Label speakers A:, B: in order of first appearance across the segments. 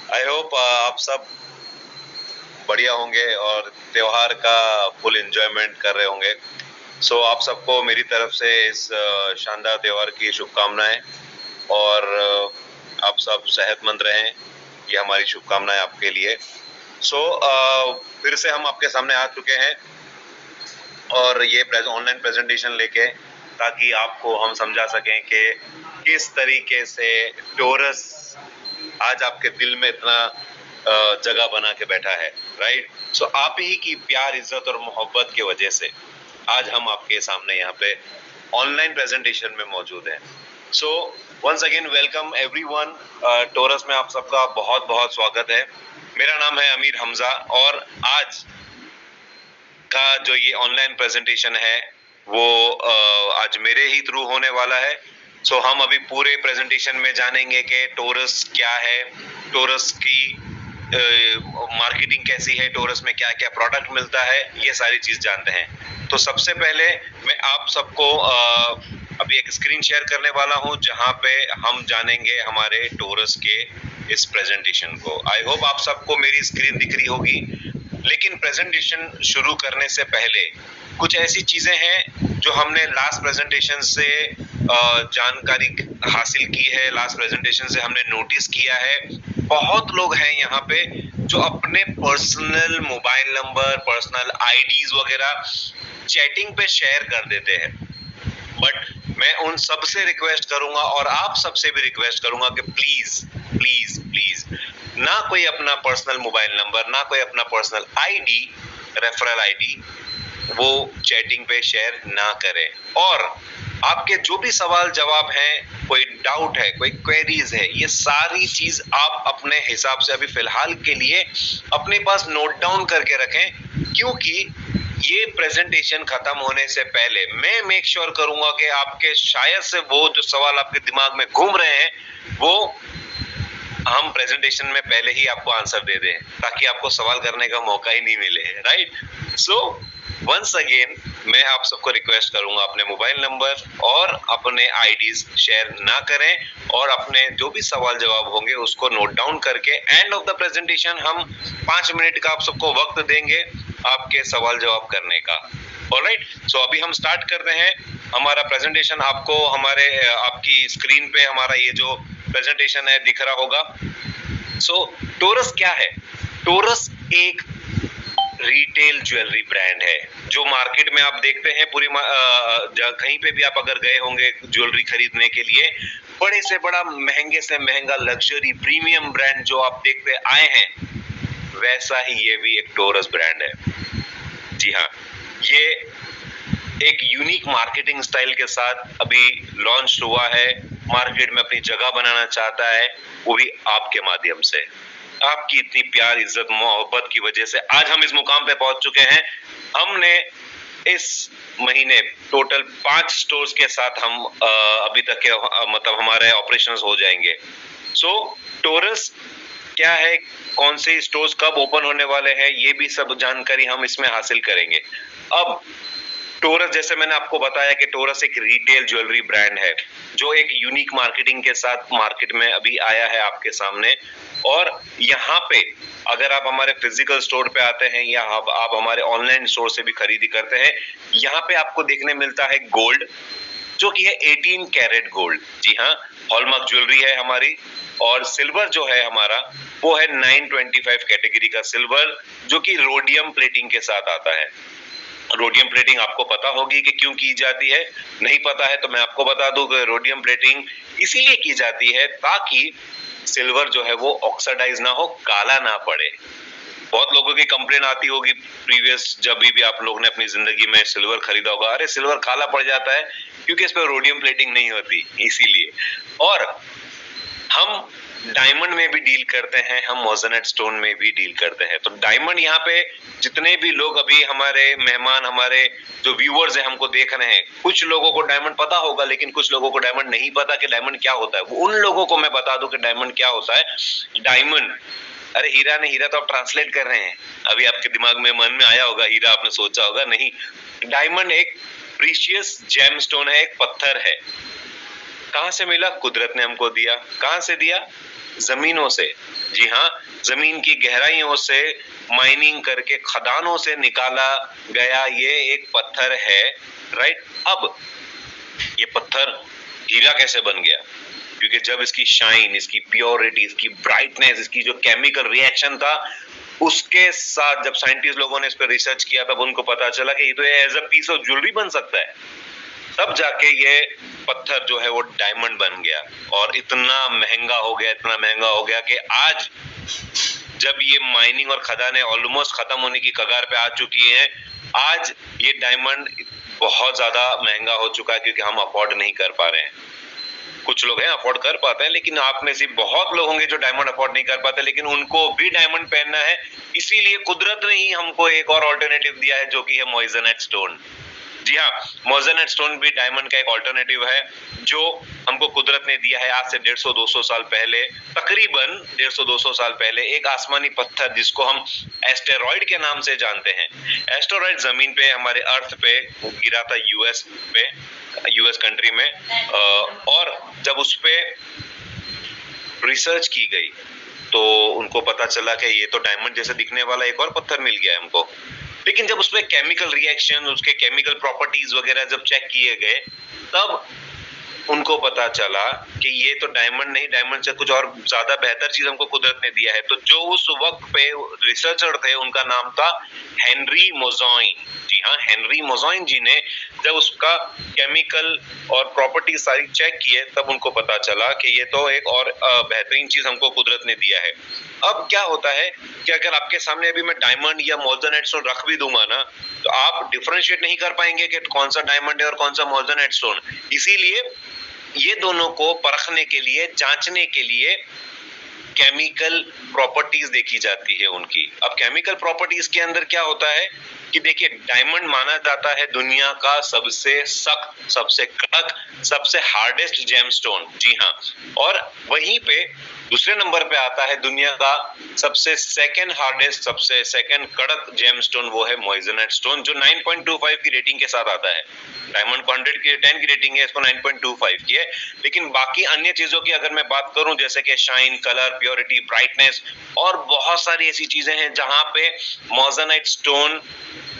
A: I hope आप सब बढ़िया होंगे और त्योहार का फुल एंजॉयमेंट कर रहे होंगे। आप सबको मेरी तरफ से इस शानदार त्योहार की शुभकामनाएं। और आप सब सेहतमंद रहें, ये हमारी शुभकामनाएं आपके लिए। फिर से हम आपके सामने आ चुके हैं और ये ऑनलाइन प्रेजेंटेशन लेके, ताकि आपको हम समझा सकें कि किस तरीके से टोरस आज आपके दिल में इतना जगह बना के बैठा है। राइट। आप ही की प्यार, इज्जत और मोहब्बत की वजह से आज हम आपके सामने यहाँ पे ऑनलाइन प्रेजेंटेशन में मौजूद हैं। Once again welcome everyone. Taurus में आप सबका बहुत बहुत स्वागत है। मेरा नाम है अमीर हमजा और आज का जो ये ऑनलाइन प्रेजेंटेशन है वो आज मेरे ही थ्रू होने वाला है। हम अभी पूरे प्रेजेंटेशन में जानेंगे कि टोरस क्या है, टोरस की मार्केटिंग कैसी है, टोरस में क्या क्या प्रोडक्ट मिलता है, ये सारी चीज जानते हैं। तो सबसे पहले मैं आप सबको अभी एक स्क्रीन शेयर करने वाला हूं जहां पे हम जानेंगे हमारे टोरस के इस प्रेजेंटेशन को। आई होप आप सबको मेरी स्क्रीन दिख रही होगी। लेकिन प्रेजेंटेशन शुरू करने से पहले कुछ ऐसी चीजें हैं जो हमने लास्ट प्रेजेंटेशन से जानकारी हासिल की है, लास्ट प्रेजेंटेशन से हमने नोटिस किया है। बहुत लोग हैं यहाँ पे जो अपने personal mobile number, personal IDs वगैरह चैटिंग पे शेयर कर देते हैं। बट मैं उन सब से रिक्वेस्ट करूंगा और आप सबसे भी रिक्वेस्ट करूंगा कि प्लीज प्लीज प्लीज ना कोई अपना पर्सनल मोबाइल नंबर, ना कोई अपना पर्सनल आईडी, रेफरल आईडी वो चैटिंग पे शेयर ना करें। और आपके जो भी सवाल जवाब हैं, कोई डाउट है, कोई क्वेरीज है, ये सारी चीज आप अपने हिसाब से अभी फिलहाल के लिए अपने पास नोट डाउन करके रखें, क्योंकि ये प्रेजेंटेशन खत्म होने से पहले मैं मेक श्योर करूंगा कि आपके शायद से वो जो सवाल आपके दिमाग में घूम रहे हैं वो हम प्रेजेंटेशन में पहले ही आपको आंसर दे दें, ताकि आपको सवाल करने का मौका ही नहीं मिले। राइट। वंस अगेन मैं आप सबको रिक्वेस्ट करूंगा अपने मोबाइल नंबर और अपने आईडीज शेयर ना करें और अपने जो भी सवाल जवाब होंगे उसको नोट डाउन करके एंड ऑफ द प्रेजेंटेशन हम 5 मिनट का आप सबको वक्त देंगे आपके सवाल जवाब करने का। ऑलराइट। अभी हम स्टार्ट करते हैं हमारा प्रेजेंटेशन। आपको हमारे आपकी स्क्रीन पे हमारा ये जो प्रेजेंटेशन है दिख रहा होगा। टोरस क्या है? टोरस एक रिटेल ज्वेलरी ब्रांड है जो मार्केट में आप देखते हैं पूरी कहीं पे भी आप अगर गए होंगे ज्वेलरी खरीदने के लिए, बड़े से बड़ा महंगे से महंगा लग्जरी प्रीमियम ब्रांड जो आप देखते आए हैं, वैसा ही ये भी एक टोरस ब्रांड है। जी हाँ, ये एक यूनिक मार्केटिंग स्टाइल के साथ अभी लॉन्च हुआ है, मार्केट में अपनी जगह बनाना चाहता है, वो भी आपके माध्यम से। आपकी इतनी प्यार, इज्जत, मोहब्बत की वजह से आज हम इस मुकाम पे पहुंच चुके हैं। हमने इस महीने टोटल 5 स्टोर्स के साथ हम अभी तक के मतलब हमारे ऑपरेशंस हो जाएंगे। टोरस क्या है, कौन से स्टोर्स कब ओपन होने वाले हैं, ये भी सब जानकारी हम इसमें हासिल करेंगे। अब टोरस, जैसे मैंने आपको बताया कि टोरस एक रिटेल ज्वेलरी ब्रांड है जो एक यूनिक मार्केटिंग के साथ मार्केट में अभी आया है आपके सामने। और यहाँ पे अगर आप हमारे फिजिकल स्टोर पे आते हैं या आप हमारे ऑनलाइन स्टोर से भी खरीदी करते हैं, यहाँ पे आपको देखने मिलता है गोल्ड, जो कि है 18 कैरेट गोल्ड। जी हाँ, हॉलमार्क ज्वेलरी है हमारी। और सिल्वर जो है हमारा वो है 925 कैटेगरी का सिल्वर, जो कि रोडियम प्लेटिंग के साथ आता है। रोडियम प्लेटिंग आपको पता होगी कि क्यों की जाती है, नहीं पता है तो मैं आपको बता दूं कि रोडियम प्लेटिंग इसीलिए की जाती है ताकि सिल्वर जो है वो ऑक्सीडाइज ना हो, काला ना पड़े। बहुत लोगों की कंप्लेन आती होगी प्रीवियस, जब भी आप लोग ने अपनी जिंदगी में सिल्वर खरीदा होगा, अरे सिल्वर काला पड़ जाता है क्योंकि इस पर रोडियम प्लेटिंग नहीं होती, इसीलिए। और हम डायमंड में भी डील करते हैं, हम मोज़ेनाइट स्टोन में भी डील करते हैं। तो डायमंड यहाँ पे जितने भी लोग अभी हमारे मेहमान, हमारे जो व्यूअर्स हैं हमको देख रहे हैं, कुछ लोगों को डायमंड पता होगा लेकिन कुछ लोगों को डायमंड नहीं पता कि डायमंड क्या होता है। उन लोगों को मैं बता दूं कि डायमंड क्या होता है। डायमंड, अरे हीरा ने, हीरा तो आप ट्रांसलेट कर रहे हैं, अभी आपके दिमाग में मन में आया होगा हीरा, आपने सोचा होगा, नहीं। डायमंड एक प्रीशियस जेमस्टोन है, एक पत्थर है। कहां से मिला? कुदरत ने हमको दिया। कहां से दिया? जमीनों से, जी हाँ, जमीन की गहराइयों से माइनिंग करके खदानों से निकाला गया ये एक पत्थर है, राइट। अब ये पत्थर हीरा कैसे बन गया? क्योंकि जब इसकी शाइन, इसकी प्योरिटी, इसकी ब्राइटनेस, इसकी जो केमिकल रिएक्शन था, उसके साथ जब साइंटिस्ट लोगों ने इस पर रिसर्च किया तब उनको पता चला कि ये तो as a piece of jewellery बन सकता है। तब जाके ये पत्थर जो है वो डायमंड बन गया और इतना महंगा हो गया, इतना महंगा हो गया कि आज जब ये माइनिंग और खदानें ऑलमोस्ट खत्म होने की कगार पे आ चुकी हैं, आज ये डायमंड बहुत ज्यादा महंगा हो चुका है क्योंकि हम अफोर्ड नहीं कर पा रहे हैं। कुछ लोग हैं अफोर्ड कर पाते हैं, लेकिन आप में से बहुत लोग होंगे जो डायमंड अफोर्ड नहीं कर पाते, लेकिन उनको भी डायमंड पहनना है। इसीलिए कुदरत ने ही हमको एक और ऑल्टरनेटिव दिया है जो कि है मोइजनेट स्टोन। जी हाँ, मोइजनेट स्टोन भी डायमंड का एक ऑल्टरनेटिव है जो हमको कुदरत ने दिया है आज से 150-200 साल पहले, तकरीबन 150-200 साल पहले। एक आसमानी पत्थर जिसको हम एस्टेरॉइड के नाम से जानते हैं। एस्टेरॉइड जमीन पे, हमारे अर्थ पे गिरा था, यूएस कंट्री में, और जब उस पे रिसर्च की गई तो उनको पता चला कि ये तो डायमंड जैसे दिखने वाला एक और पत्थर मिल गया है हमको। लेकिन जब उसमें केमिकल रिएक्शन, उसके केमिकल प्रॉपर्टीज वगैरह जब चेक किए गए तब उनको पता चला कि ये तो डायमंड नहीं, डायमंड से कुछ और ज्यादा बेहतर चीज हमको कुदरत ने दिया है। तो जो उस वक्त पे रिसर्चर थे उनका नाम था हेनरी मोज़ाइन। जी हाँ, हेनरी मोज़ाइन जी ने जब उसका केमिकल और प्रॉपर्टी सारी चेक किए तब उनको पता चला कि ये तो एक और बेहतरीन चीज हमको कुदरत ने दिया है। अब क्या होता है कि अगर आपके सामने अभी मैं डायमंड या मोज़ेनाइट स्टोन रख भी दूंगा ना, तो आप डिफरेंशिएट नहीं कर पाएंगे कि कौन सा डायमंड है और कौन सा मोज़ेनाइट स्टोन। इसीलिए ये दोनों को परखने के लिए, जांचने के लिए केमिकल प्रॉपर्टीज देखी जाती है उनकी। अब केमिकल प्रॉपर्टीज के अंदर क्या होता है कि देखिए, डायमंड माना जाता है दुनिया का सबसे सख्त, सबसे कड़क, सबसे हार्डेस्ट जेमस्टोन। जी हाँ, और वहीं पे दूसरे नंबर पे आता है दुनिया का सबसे सेकंड हार्डेस्ट, सबसे सेकंड कड़क जेमस्टोन, वो है मोइजनेट स्टोन, जो 9.25 की रेटिंग के साथ आता है। डायमंड को 10 की रेटिंग है, इसको 9.25 की है। लेकिन बाकी अन्य चीजों की अगर मैं बात करूं, जैसे कि शाइन, कलर, प्योरिटी, ब्राइटनेस और बहुत सारी ऐसी चीजें हैं जहां पे मोज़ेनाइट स्टोन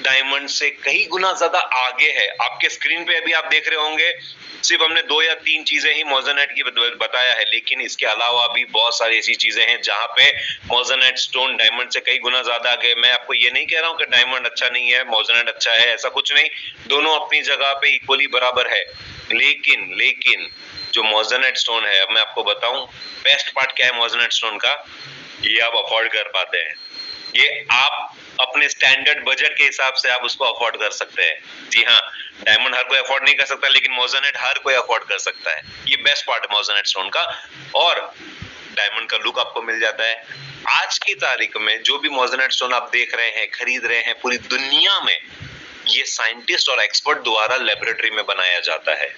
A: डायमंड से कई गुना ज्यादा आगे है। आपके स्क्रीन पे अभी आप देख रहे होंगे सिर्फ हमने 2 या 3 चीजें ही मोज़ेनाइट की बताया है, लेकिन इसके अलावा भी बहुत सारी ऐसी चीजें हैं जहां पे मोज़ेनाइट स्टोन डायमंड से कई गुना ज्यादा आगे। मैं आपको ये नहीं कह रहा हूं कि डायमंड अच्छा नहीं है, मोज़ेनाइट अच्छा है, ऐसा कुछ नहीं, दोनों अपनी जगह पे इक्वली बराबर है। लेकिन जो मोज़ेनाइट स्टोन है, अब मैं आपको बताऊं बेस्ट पार्ट क्या है मोज़ेनाइट स्टोन का, ये आप अफोर्ड कर पाते हैं। ये आप अपने स्टैंडर्ड बजट के हिसाब से आप उसको अफोर्ड कर सकते हैं। जी हाँ, डायमंड हर कोई अफोर्ड नहीं कर सकता, लेकिन मोज़ेनाइट हर कोई अफोर्ड कर सकता है। ये बेस्ट पार्ट है मोज़ेनाइट स्टोन का, और डायमंड का लुक आपको मिल जाता है। आज की तारीख में जो भी मोज़ेनाइट स्टोन आप देख रहे हैं, खरीद रहे हैं, पूरी दुनिया में ये साइंटिस्ट और एक्सपर्ट द्वारा लेबोरेटरी में बनाया जाता है,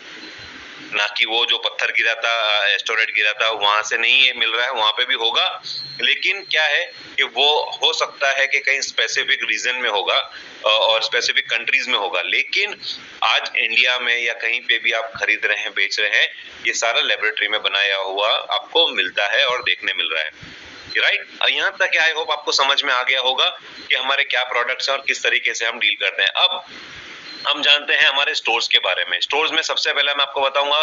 A: ना कि वो जो पत्थर गिरा था, एस्टेरॉइड गिरा था, वहां से नहीं मिल रहा है। वहां पे भी होगा, लेकिन क्या है कि वो हो सकता है कि कहीं स्पेसिफिक रीजन में होगा और स्पेसिफिक कंट्रीज में होगा, लेकिन आज इंडिया में या कहीं पे भी आप खरीद रहे हैं, बेच रहे हैं, ये सारा लेबोरेटरी में बनाया हुआ आपको मिलता है और देखने मिल रहा है, राइट। यहाँ तक आई होप आपको समझ में आ गया होगा कि हमारे क्या प्रोडक्ट्स हैं और किस तरीके से हम डील करते हैं। अब हम जानते हैं हमारे स्टोर्स के बारे में। स्टोर्स में सबसे पहले मैं आपको बताऊंगा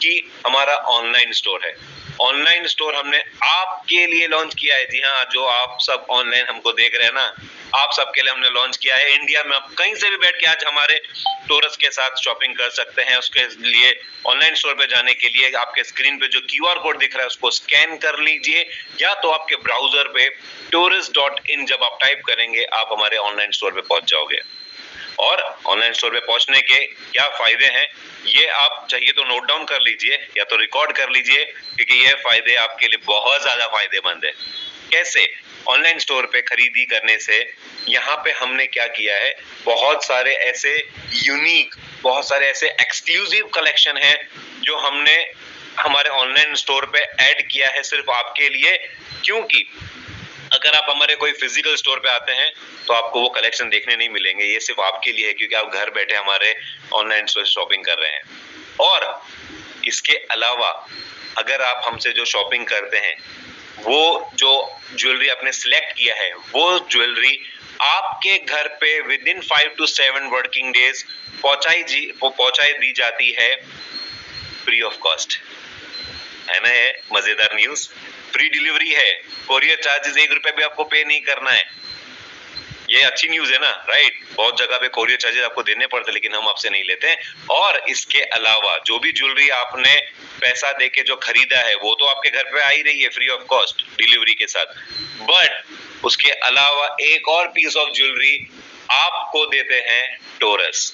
A: कि हमारा ऑनलाइन स्टोर है। ऑनलाइन स्टोर हमने आपके लिए लॉन्च किया है। जी हाँ, जो आप सब ऑनलाइन हमको देख रहे हैं ना, आप सबके लिए हमने लॉन्च किया है। इंडिया में आप कहीं से भी बैठ के आज हमारे टोरस के साथ शॉपिंग कर सकते हैं। उसके लिए ऑनलाइन स्टोर पे जाने के लिए आपके स्क्रीन पे जो QR कोड दिख रहा है उसको स्कैन कर लीजिए, या तो आपके ब्राउजर पे tourist.in जब आप टाइप करेंगे आप हमारे ऑनलाइन स्टोर पे पहुंच जाओगे। और ऑनलाइन स्टोर पे पहुंचने के क्या फायदे हैं, ये आप चाहिए तो नोट डाउन कर लीजिए या तो रिकॉर्ड कर लीजिए, क्योंकि ये फायदे आपके लिए बहुत ज्यादा फायदेमंद है। कैसे? ऑनलाइन स्टोर पे खरीदी करने से यहाँ पे हमने क्या किया है, बहुत सारे ऐसे यूनिक, बहुत सारे ऐसे एक्सक्लूसिव कलेक्शन है जो हमने हमारे ऑनलाइन स्टोर पे ऐड किया है सिर्फ आपके लिए। क्योंकि अगर आप हमारे कोई फिजिकल स्टोर पे आते हैं तो आपको वो कलेक्शन देखने नहीं मिलेंगे, ये सिर्फ आपके लिए है क्योंकि आप घर बैठे हमारे ऑनलाइन स्टोर से शॉपिंग कर रहे हैं। और इसके अलावा अगर आप हमसे जो शॉपिंग करते हैं वो जो ज्वेलरी आपने सिलेक्ट किया है वो ज्वेलरी आपके घर पे with in 5 to 7 working days पहुंचाई दी जाती है फ्री ऑफ कॉस्ट। है ना, ये मजेदार न्यूज। फ्री डिलीवरी है, कोरियर चार्जेस 1 रुपया भी आपको पे नहीं करना है। ये अच्छी न्यूज है ना, राइट। बहुत जगह पे कोरियर चार्जेस आपको देने पड़ते, लेकिन हम आपसे नहीं लेते हैं। और इसके अलावा जो भी ज्वेलरी आपने पैसा देके जो खरीदा है वो तो आपके घर पे आ ही रही है फ्री ऑफ कॉस्ट डिलीवरी के साथ, बट उसके अलावा एक और पीस ऑफ ज्वेलरी आपको देते हैं टोरस।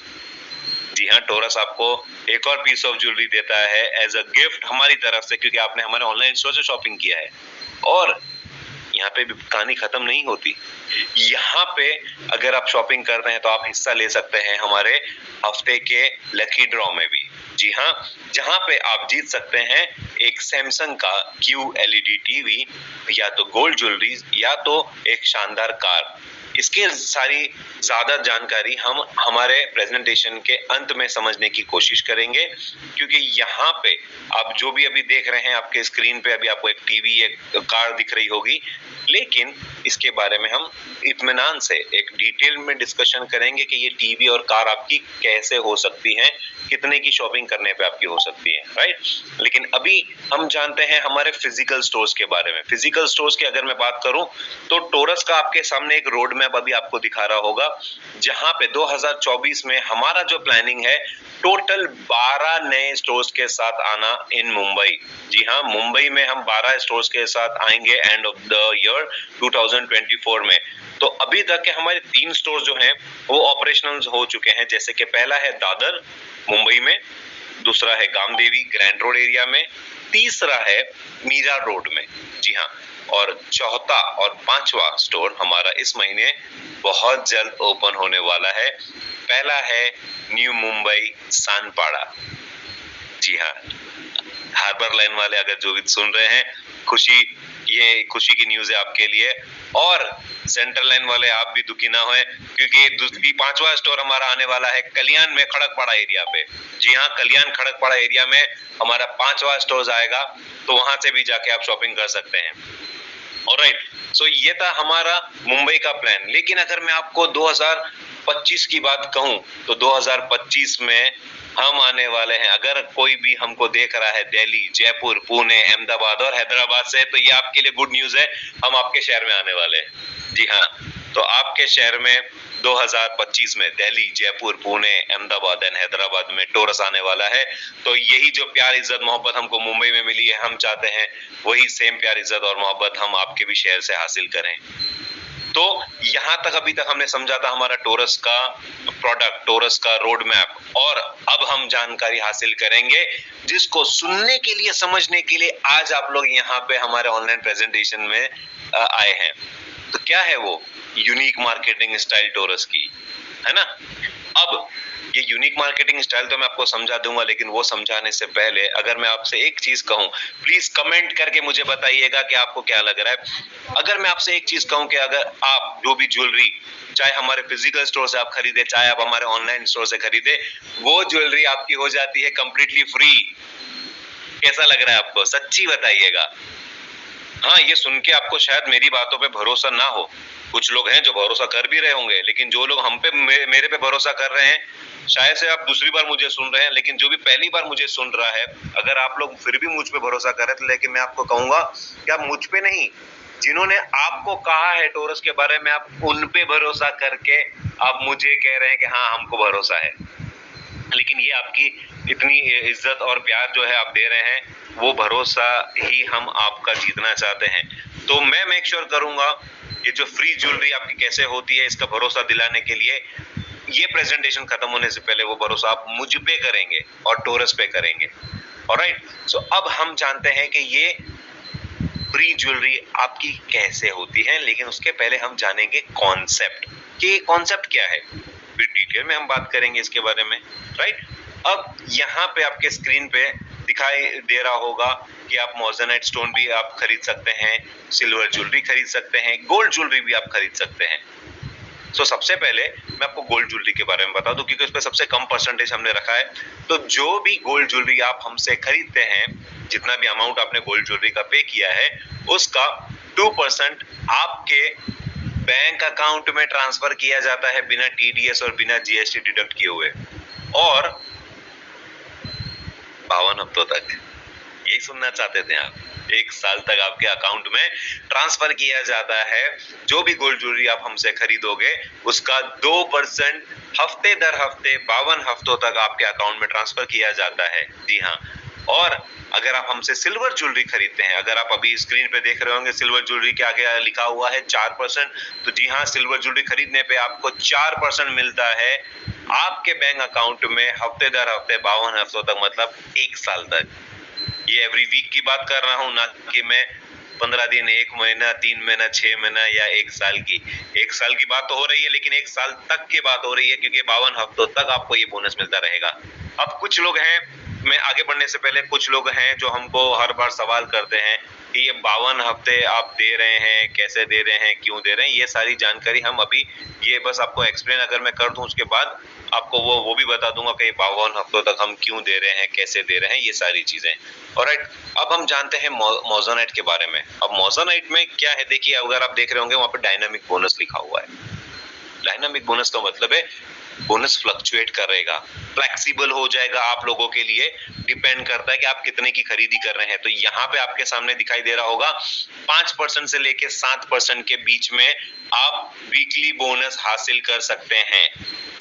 A: जी हाँ, टोरस आपको एक और पीस ऑफ ज्वेलरी देता है एज अ गिफ्ट हमारी तरफ से, क्योंकि आपने हमारे ऑनलाइन स्टोर से शॉपिंग किया है। और यहाँ पे भी कहानी खत्म नहीं होती। यहाँ पे अगर आप शॉपिंग कर रहे हैं तो आप हिस्सा ले सकते हैं हमारे हफ्ते के लकी ड्रॉ में भी। जी हाँ, जहाँ पे आप जीत सकते हैं एक सैमसंग का QLED टीवी, या तो गोल्ड ज्वेलरी, या तो एक शानदार कार। इसके सारी ज्यादा जानकारी हम हमारे प्रेजेंटेशन के अंत में समझने की कोशिश करेंगे, क्योंकि यहाँ पे आप जो भी अभी देख रहे हैं आपके स्क्रीन पे, अभी आपको एक टीवी, एक कार दिख रही होगी, लेकिन इसके बारे में हम इत्मीनान से एक डिटेल में डिस्कशन करेंगे कि ये टीवी और कार आपकी कैसे हो सकती हैं, कितने की शॉपिंग करने पे आपकी हो सकती है, राइट। लेकिन अभी हम जानते हैं हमारे फिजिकल स्टोर्स के बारे में। फिजिकल स्टोर्स की अगर मैं बात करूं तो टोरस का आपके सामने एक रोड मैप अभी आपको दिखा रहा होगा, जहां पे 2024 में हमारा जो प्लानिंग है टोटल 12 नए स्टोर्स के साथ आना इन मुंबई। जी हाँ, मुंबई में हम 12 स्टोर्स के साथ आएंगे एंड ऑफ द ईयर 2024 में। तो अभी तक के हमारे 3 स्टोर जो हैं वो ऑपरेशनल हो चुके हैं, जैसे कि पहला है दादर मुंबई में, दूसरा है गामदेवी ग्रैंड रोड एरिया में, तीसरा है मीरा रोड में। जी हाँ, और चौथा और 5वां स्टोर हमारा इस महीने बहुत जल्द ओपन होने वाला है। पहला है न्यू मुंबई सानपाड़ा। जी हाँ, हार्बर लाइन वाले अगर जो भी सुन रहे हैं, ये खुशी की न्यूज है आपके लिए। और सेंट्रल लाइन वाले आप भी दुखी ना होए, क्योंकि 5वां स्टोर हमारा आने वाला है कल्याण में, खड़कपाड़ा एरिया पे। जी हाँ, कल्याण खड़कपाड़ा एरिया में हमारा 5वां स्टोर आएगा, तो वहां से भी जाके आप शॉपिंग कर सकते हैं। ऑलराइट, सो ये था हमारा मुंबई का प्लान। लेकिन अगर मैं आपको 2025 की बात कहूं तो 2025 में हम आने वाले हैं, अगर कोई भी हमको देख रहा है दिल्ली, जयपुर, पुणे, अहमदाबाद और हैदराबाद से, तो ये आपके लिए गुड न्यूज है, हम आपके शहर में आने वाले हैं। जी हाँ, तो आपके शहर में 2025 में दिल्ली, जयपुर, पुणे, अहमदाबाद एंड हैदराबाद में टोरस आने वाला है। तो यही जो प्यार, इज्जत, मोहब्बत हमको मुंबई में मिली है, हम चाहते हैं वही सेम प्यार, इज्जत और मोहब्बत हम आपके भी शहर से हासिल करें। तो यहां तक अभी तक हमने समझा था हमारा टोरस का प्रोडक्ट, टोरस का रोड मैप, और अब हम जानकारी हासिल करेंगे जिसको सुनने के लिए, समझने के लिए आज आप लोग यहाँ पे हमारे ऑनलाइन प्रेजेंटेशन में आए हैं। तो क्या है वो यूनिक मार्केटिंग स्टाइल टोरस की, है ना। अब ये यूनिक मार्केटिंग स्टाइल तो मैं आपको समझा दूंगा, लेकिन वो समझाने से पहले अगर मैं आपसे एक चीज कहूं, प्लीज कमेंट करके मुझे बताइएगा कि आपको क्या लग रहा है। अगर मैं आपसे एक चीज कहूं कि अगर आप जो भी ज्वेलरी, चाहे हमारे फिजिकल स्टोर से आप खरीदे, चाहे आप हमारे ऑनलाइन स्टोर से खरीदे, वो ज्वेलरी आपकी हो जाती है कंप्लीटली फ्री, कैसा लग रहा है आपको? सच्ची बताइएगा। हाँ, ये सुन के आपको शायद मेरी बातों पे भरोसा ना हो, कुछ लोग हैं जो भरोसा कर भी रहे होंगे, लेकिन जो लोग हम पे मेरे पे भरोसा कर रहे हैं, शायद से आप दूसरी बार मुझे सुन रहे हैं, लेकिन जो भी पहली बार मुझे सुन रहा है, अगर आप लोग फिर भी मुझ पे भरोसा कर रहे हैं, तो लेकिन मैं आपको कहूंगा कि आप मुझ पे नहीं, जिन्होंने आपको कहा है टोरस के बारे में, आप उन पे भरोसा करके आप मुझे कह रहे हैं कि हाँ हमको भरोसा है। लेकिन ये आपकी इतनी इज्जत और प्यार जो है आप दे रहे हैं, वो भरोसा ही हम आपका जीतना चाहते हैं। तो मैं मेक श्योर करूंगा ये जो फ्री ज्वेलरी आपकी कैसे होती है, इसका भरोसा दिलाने के लिए ये प्रेजेंटेशन खत्म होने से पहले वो भरोसा आप मुझ पे करेंगे और टोरस पे करेंगे। ऑलराइट, सो अब हम जानते हैं कि ये फ्री ज्वेलरी आपकी कैसे होती है, लेकिन उसके पहले हम जानेंगे कॉन्सेप्ट, कि कॉन्सेप्ट क्या है, फिर डिटेल में हम बात करेंगे इसके बारे में, राइट। अब यहाँ पे आपके स्क्रीन पे दिखाई दे रहा होगा कि आप मोज़ेनाइट स्टोन भी आप खरीद सकते हैं, सिल्वर ज्वेलरी खरीद सकते हैं, गोल्ड ज्वेलरी भी आप खरीद सकते हैं। सो सबसे पहले मैं आपको गोल्ड ज्वेलरी के बारे में बता दूं, क्योंकि उस पर सबसे कम परसेंटेज हमने रखा है। तो जो भी गोल्ड ज्वेलरी आप हमसे खरीदते हैं, जितना भी अमाउंट आपने गोल्ड ज्वेलरी का पे किया है, उसका 2% आपके बैंक अकाउंट में ट्रांसफर किया जाता है बिना टीडीएस और बिना जीएसटी डिडक्ट किए हुए, और 52 हफ्तों तक, यही सुनना चाहते थे आप, 1 साल तक आपके अकाउंट में ट्रांसफर किया जाता है। जो भी गोल्ड ज्वेलरी आप हमसे खरीदोगे उसका 2% हफ्ते दर हफ्ते 52 हफ्तों तक आपके अकाउंट में ट्रांसफर किया जाता है। जी हाँ, और अगर आप हमसे सिल्वर ज्वेलरी खरीदते हैं, अगर आप अभी स्क्रीन पे देख रहे होंगे सिल्वर ज्वेलरी के आगे लिखा हुआ है 4%, तो जी हाँ, सिल्वर ज्वेलरी खरीदने पे आपको 4% मिलता है आपके बैंक अकाउंट में हफ्ते दर हफ्ते 52 हफ्तों तक, मतलब 1 साल तक। ये एवरी वीक की बात कर रहा हूं, ना कि मैं 15 दिन, 1 महीना, 3 महीना, 6 महीना या 1 साल की। 1 साल की बात तो हो रही है, लेकिन 1 साल तक की बात हो रही है, क्योंकि 52 हफ्तों तक आपको ये बोनस मिलता रहेगा। अब कुछ लोग हैं, मैं आगे बढ़ने से पहले, कुछ लोग हैं जो हमको हर बार सवाल करते हैं कि ये 52 हफ्ते आप दे रहे हैं, कैसे दे रहे हैं, क्यों दे रहे हैं। ये सारी जानकारी हम अभी, ये बस आपको एक्सप्लेन अगर मैं कर दूं, उसके बाद आपको वो भी बता दूंगा कि 52 हफ्तों तक हम क्यों दे रहे हैं, कैसे दे रहे हैं, ये सारी चीजें। ऑलराइट, अब हम जानते हैं मोज़ोनाइट के बारे में। अब मोज़ोनाइट में क्या है, देखिए, अगर आप देख रहे होंगे वहां पे डायनामिक बोनस लिखा हुआ है। डायनामिक बोनस का मतलब है बोनस फ्लक्चुएट करेगा, फ्लेक्सिबल हो जाएगा आप लोगों के लिए, डिपेंड करता है कि आप कितने की खरीदी कर रहे हैं। तो यहाँ पे आपके सामने दिखाई दे रहा होगा 5% से लेके 7% के बीच में आप वीकली बोनस हासिल कर सकते हैं।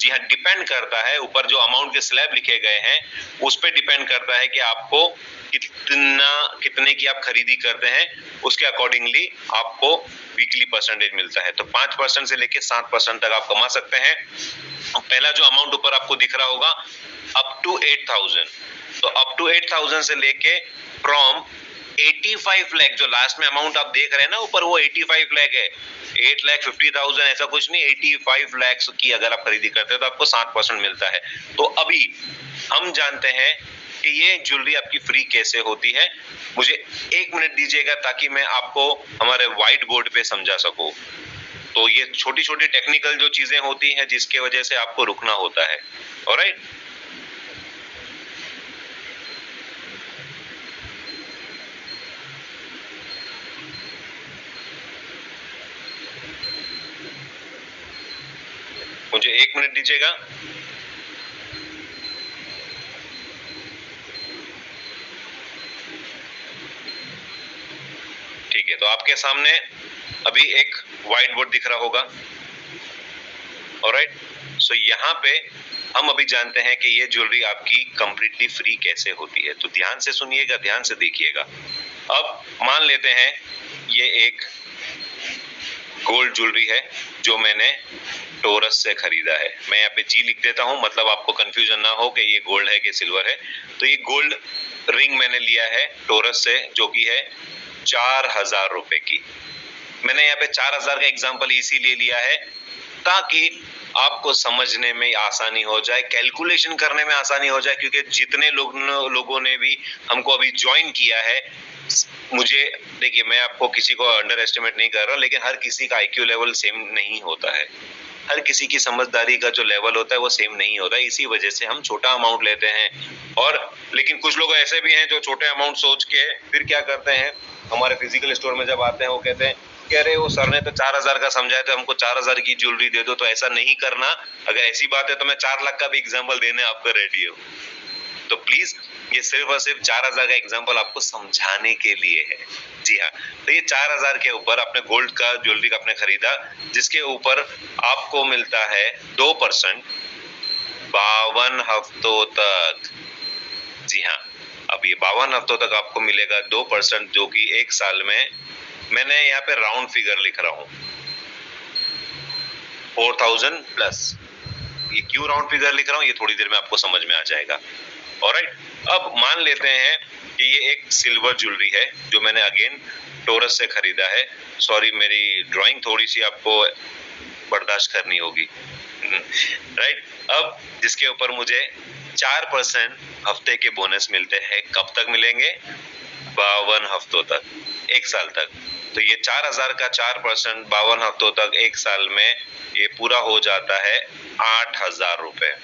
A: जी हाँ, डिपेंड करता है, ऊपर जो अमाउंट के स्लैब लिखे गए हैं उस पर डिपेंड करता है कि आपको कितने की आप खरीदी करते हैं, उसके अकॉर्डिंगली आपको वीकली परसेंटेज मिलता है। तो 5% से लेके 7% तक आप कमा सकते हैं। पहला जो अमाउंट ऊपर आपको दिख रहा होगा, अप टू 8,000, तो अप टू 8,000 से लेके फ्रॉम 85 लाख, जो लास्ट में अमाउंट आप देख रहे हैं ना ऊपर, वो 85 लाख है। 8,50,000 ऐसा कुछ नहीं, 85 लाख की अगर आप खरीदी करते हैं तो आपको 7% मिलता है। तो अभी हम जानते हैं कि ये ज्वेलरी आपकी फ्री कैसे होती है। मुझे 1 मिनट दीजिएगा ताकि मैं आपको हमारे व्हाइट बोर्ड पे समझा सकूं। तो ये छोटी छोटी टेक्निकल जो चीजें होती हैं जिसके वजह से आपको रुकना होता है। ऑलराइट, मुझे 1 मिनट दीजिएगा। ठीक है, तो आपके सामने अभी एक व्हाइट बोर्ड दिख रहा होगा। ऑलराइट, सो यहाँ पे हम अभी जानते हैं कि ये ज्वेलरी आपकी कंप्लीटली फ्री कैसे होती है। तो ध्यान से सुनिएगा, ध्यान से देखिएगा। अब मान लेते हैं ये एक गोल्ड ज्वेलरी है जो मैंने टोरस से खरीदा है। मैं यहाँ पे जी लिख देता हूँ, मतलब आपको कंफ्यूजन ना हो कि ये गोल्ड है कि सिल्वर है। तो ये गोल्ड रिंग मैंने लिया है टोरस से, जो कि है 4,000 रुपए की। मैंने यहाँ पे 4,000 का एग्जाम्पल इसीलिए लिया है ताकि आपको समझने में आसानी हो जाए, कैलकुलेशन करने में आसानी हो जाए, क्योंकि जितने लोगों ने भी हमको अभी ज्वाइन किया है, मुझे देखिए, मैं आपको किसी को अंडर एस्टिमेट नहीं कर रहा, लेकिन हर किसी का आईक्यू लेवल सेम नहीं होता है, हर किसी की समझदारी का जो लेवल होता है वो सेम नहीं होता है। इसी वजह से हम छोटा अमाउंट लेते हैं। और लेकिन कुछ लोग ऐसे भी हैं जो छोटे अमाउंट सोच के फिर क्या करते हैं, हमारे फिजिकल स्टोर में जब आते हैं वो कहते हैं कह रहे वो सर ने तो 4,000 का समझाया तो हमको 4,000 की ज्वेलरी दे दो। तो ऐसा नहीं करना। अगर ऐसी बात है तो मैं 4 लाख का भी एग्जाम्पल देने आपको रेडी हूँ। तो प्लीज, ये सिर्फ और सिर्फ 4,000 का एग्जाम्पल आपको समझाने के लिए है। जी हाँ, तो ये 4,000 के ऊपर आपने गोल्ड का ज्वेलरी का आपने खरीदा, जिसके ऊपर आपको मिलता है 2% 52 हफ्तों तक। जी हाँ, अब ये 52 हफ्तों तक आपको मिलेगा 2%, जो कि 1 साल में, मैंने यहाँ पे राउंड फिगर लिख रहा हूँ, 4,000 प्लस। ये क्यों राउंड फिगर लिख रहा हूँ ये थोड़ी देर में आपको समझ में आ जाएगा। ऑलराइट, अब मान लेते हैं कि ये एक सिल्वर ज्वेलरी है जो मैंने अगेन टोरस से खरीदा है। सॉरी, मेरी ड्राइंग थोड़ी सी आपको बर्दाश्त करनी होगी। राइट, अब जिसके ऊपर मुझे 4% हफ्ते के बोनस मिलते हैं। कब तक मिलेंगे? 52 हफ्तों तक, 1 साल तक। तो ये 4,000 का 4% 52 हफ्तों तक एक साल में ये पूरा हो जाता है 8,000 रुपए।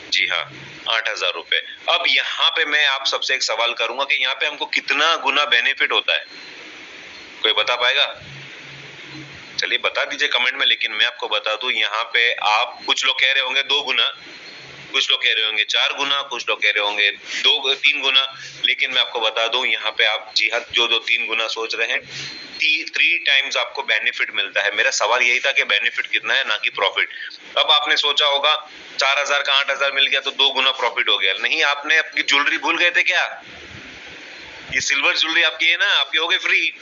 A: जी हाँ, 8,000 रुपए। अब यहाँ पे मैं आप सबसे एक सवाल करूंगा कि यहाँ पे हमको कितना गुना बेनिफिट होता है, कोई बता पाएगा? चलिए बता दीजिए कमेंट में, लेकिन मैं आपको बता दूं यहाँ पे आप कुछ लोग कह रहे होंगे 2 गुना, कुछ लोग कह रहे होंगे 4 गुना, कुछ लोग कह रहे होंगे 3 गुना, लेकिन मैं आपको बता दूं यहाँ पे आप जी हाँ जो 3 गुना सोच रहे हैं, 3 टाइम्स आपको बेनिफिट मिलता है। मेरा सवाल यही था कि बेनिफिट कितना है, ना कि प्रॉफिट। अब आपने सोचा होगा 4,000 का 8,000 मिल गया तो 2 गुना प्रॉफिट हो गया। नहीं, आपने अपनी ज्वेलरी भूल गए थे क्या? ये सिल्वर ज्वेलरी आपकी है ना, आपकी हो गई फ्री,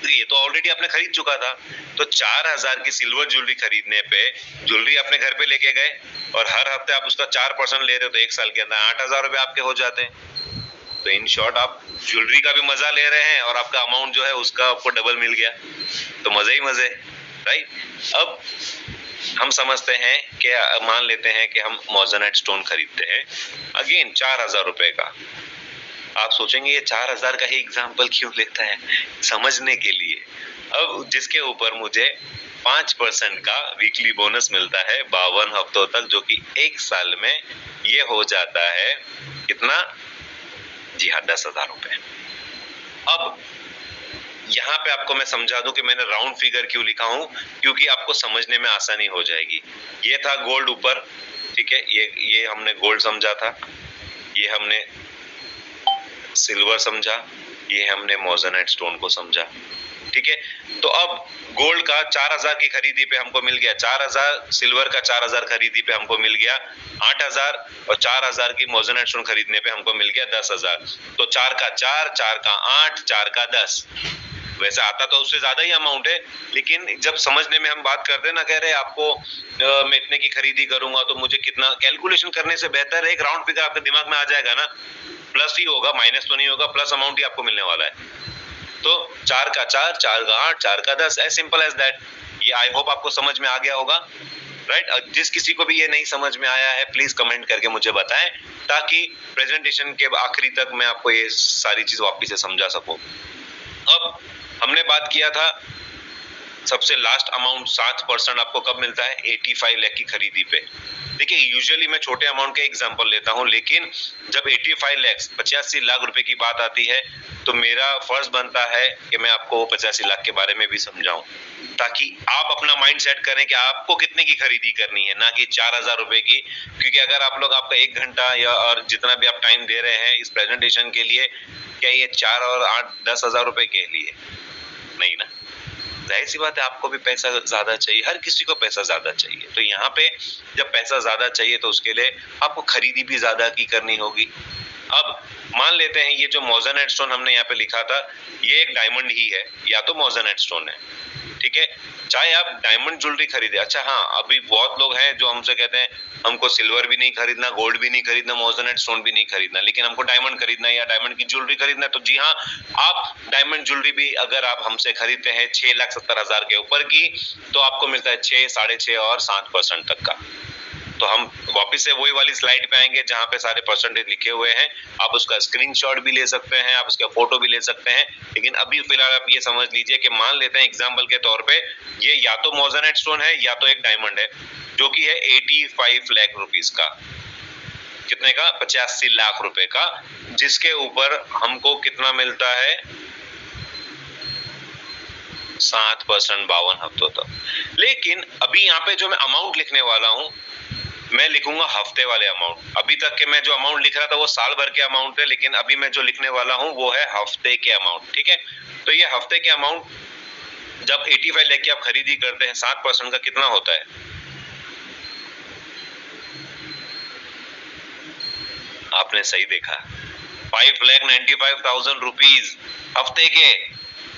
A: ये तो ऑलरेडी आपने खरीद चुका था। तो 4,000 की सिल्वर ज्वेलरी खरीदने पे ज्वेलरी अपने घर पे लेके गए और हर हफ्ते आप उसका 4% ले रहे हो, तो एक साल के अंदर 8,000 रुपए आपके हो जाते हैं। तो इन शॉर्ट आप ज्वेलरी का भी मजा ले रहे हैं और आपका अमाउंट जो है उसका आपको डबल मिल गया, तो मजे ही मजे, राइट। अब हम समझते हैं कि मान लेते हैं कि हम मोज़ेनाइट स्टोन खरीदते हैं, अगेन 4,000 रुपए का। आप सोचेंगे ये 4,000 का ही एग्जाम्पल क्यों लेता है, समझने के लिए। अब जिसके ऊपर मुझे 5% का वीकली बोनस मिलता है 52 हफ्तों तक, जो कि एक साल में ये हो जाता है कितना? जी हाँ, 10,000 रुपए। अब यहाँ पे आपको मैं समझा दूं कि मैंने राउंड फिगर क्यों लिखा हूं, क्योंकि आपको समझने में आसानी हो जाएगी। ये था गोल्ड ऊपर, ठीक है, ये हमने गोल्ड समझा था, ये हमने सिल्वर समझा, ये हमने मोज़ेनाइट स्टोन को समझा, ठीक है। तो अब गोल्ड का 4,000 की खरीदी पे हमको मिल गया 4,000, सिल्वर का 4,000 खरीदी पे हमको मिल गया 8,000 और 4,000 की मोज़ेनाइट स्टोन खरीदने पे हमको मिल गया 10,000। तो 4 का 4, 4 का 8, 4 का 10। वैसे आता तो उससे ज्यादा ही अमाउंट है, लेकिन जब समझने में हम बात करते हैं ना, कह रहे आपको मैं इतने की खरीदी करूंगा तो मुझे कितना, कैलकुलेशन करने से बेहतर है एक राउंड फिगर आपके दिमाग में आ जाएगा ना, प्लस ही होगा, माइनस तो नहीं होगा, प्लस अमाउंट ही आपको मिलने वाला है। तो 4 का 4, 4 का 8, 4 का 10, एज सिंपल एज दैट। ये आई होप आपको समझ में आ गया होगा, राइट। जिस किसी को भी ये नहीं समझ में आया है प्लीज कमेंट करके मुझे बताएं, ताकि प्रेजेंटेशन के आखिरी तक मैं आपको ये सारी चीज वापिस से समझा सकूं। अब हमने बात किया था सबसे लास्ट अमाउंट 7% आपको कब मिलता है? 85 लाख की खरीदी पे। देखिए यूजुअली मैं छोटे अमाउंट के एग्जांपल लेता हूं, लेकिन जब 85 लाख 85 लाख रुपए की बात आती है तो मेरा फर्ज बनता है कि मैं आपको 85 लाख के बारे में भी समझाऊं, ताकि आप अपना माइंड सेट करें कि आपको कितने की खरीदी करनी है, ना कि 4,000 रुपए की। क्योंकि अगर आप लोग आपका 1 घंटा या और जितना भी आप टाइम दे रहे हैं इस प्रेजेंटेशन के लिए, क्या ये 4 और 8 10,000 रुपए के लिए? नहीं ना, जाहिर सी बात है आपको भी पैसा ज्यादा चाहिए, हर किसी को पैसा ज्यादा चाहिए। तो यहाँ पे जब पैसा ज्यादा चाहिए तो उसके लिए आपको खरीदी भी ज्यादा की करनी होगी। अब मान लेते हैं ये जो मोज़ेनाइट स्टोन हमने यहाँ पे लिखा था, ये एक डायमंड ही है या तो मोज़ेनाइट स्टोन है, ठीक है। चाहे आप डायमंड ज्वेलरी खरीदे, अच्छा हाँ, अभी बहुत लोग हैं जो हमसे कहते हैं हमको सिल्वर भी नहीं खरीदना, गोल्ड भी नहीं खरीदना, मोज़ेनाइट स्टोन भी नहीं खरीदना, लेकिन हमको डायमंड खरीदना है या डायमंड की ज्वेलरी खरीदना है। तो जी हाँ, आप डायमंड ज्वेलरी भी अगर आप हमसे खरीदते हैं 6,70,000 के ऊपर की, तो आपको मिलता है 6, 6.5 और 7% तक का। तो हम वापस से वही वाली स्लाइड पे आएंगे जहां पे सारे परसेंटेज लिखे हुए हैं, आप उसका स्क्रीनशॉट भी ले सकते हैं, आप उसका फोटो भी ले सकते हैं। लेकिन अभी फिलहाल आप ये समझ लीजिए कि मान लेते हैं एग्जांपल के तौर पे ये या तो मोज़ेनाइट स्टोन है या तो एक डायमंड है, जो कि है 85 लाख रुपीस का। कितने का? 85 लाख रुपए का, जिसके ऊपर हमको कितना मिलता है? 7% 52 हफ्तों तक। लेकिन अभी यहाँ पे जो मैं अमाउंट लिखने वाला हूँ, मैं लिखूंगा हफ्ते वाले अमाउंट। अभी तक के मैं जो अमाउंट लिख रहा था वो साल भर के अमाउंट है, लेकिन अभी मैं जो लिखने वाला हूँ वो है हफ्ते के अमाउंट, ठीक है। तो ये हफ्ते के अमाउंट जब 85 लाख की आप खरीदी करते हैं, 7% का कितना होता है? आपने सही देखा, 5,95,000 रुपीज हफ्ते के।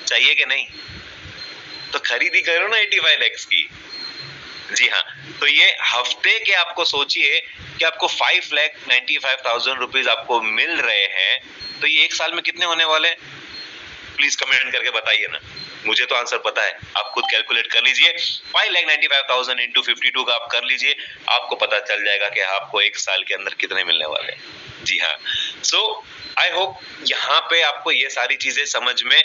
A: चाहिए कि नहीं? तो खरीदी करो ना 85 लाख की। जी हाँ, तो ये हफ्ते के आपको सोचिए कि आपको 5,95,000 रुपीज आपको मिल रहे हैं, तो ये एक साल में कितने होने वाले? प्लीज कमेंट करके बताइए ना, मुझे तो आंसर पता है, आप खुद कैलकुलेट कर लीजिए। 5,95,000 इंटू 52 का आप कर लीजिए, आपको पता चल जाएगा कि आपको एक साल के अंदर कितने मिलने वाले हैं। जी हाँ, सो आई होप यहाँ पे आपको ये सारी चीजें समझ में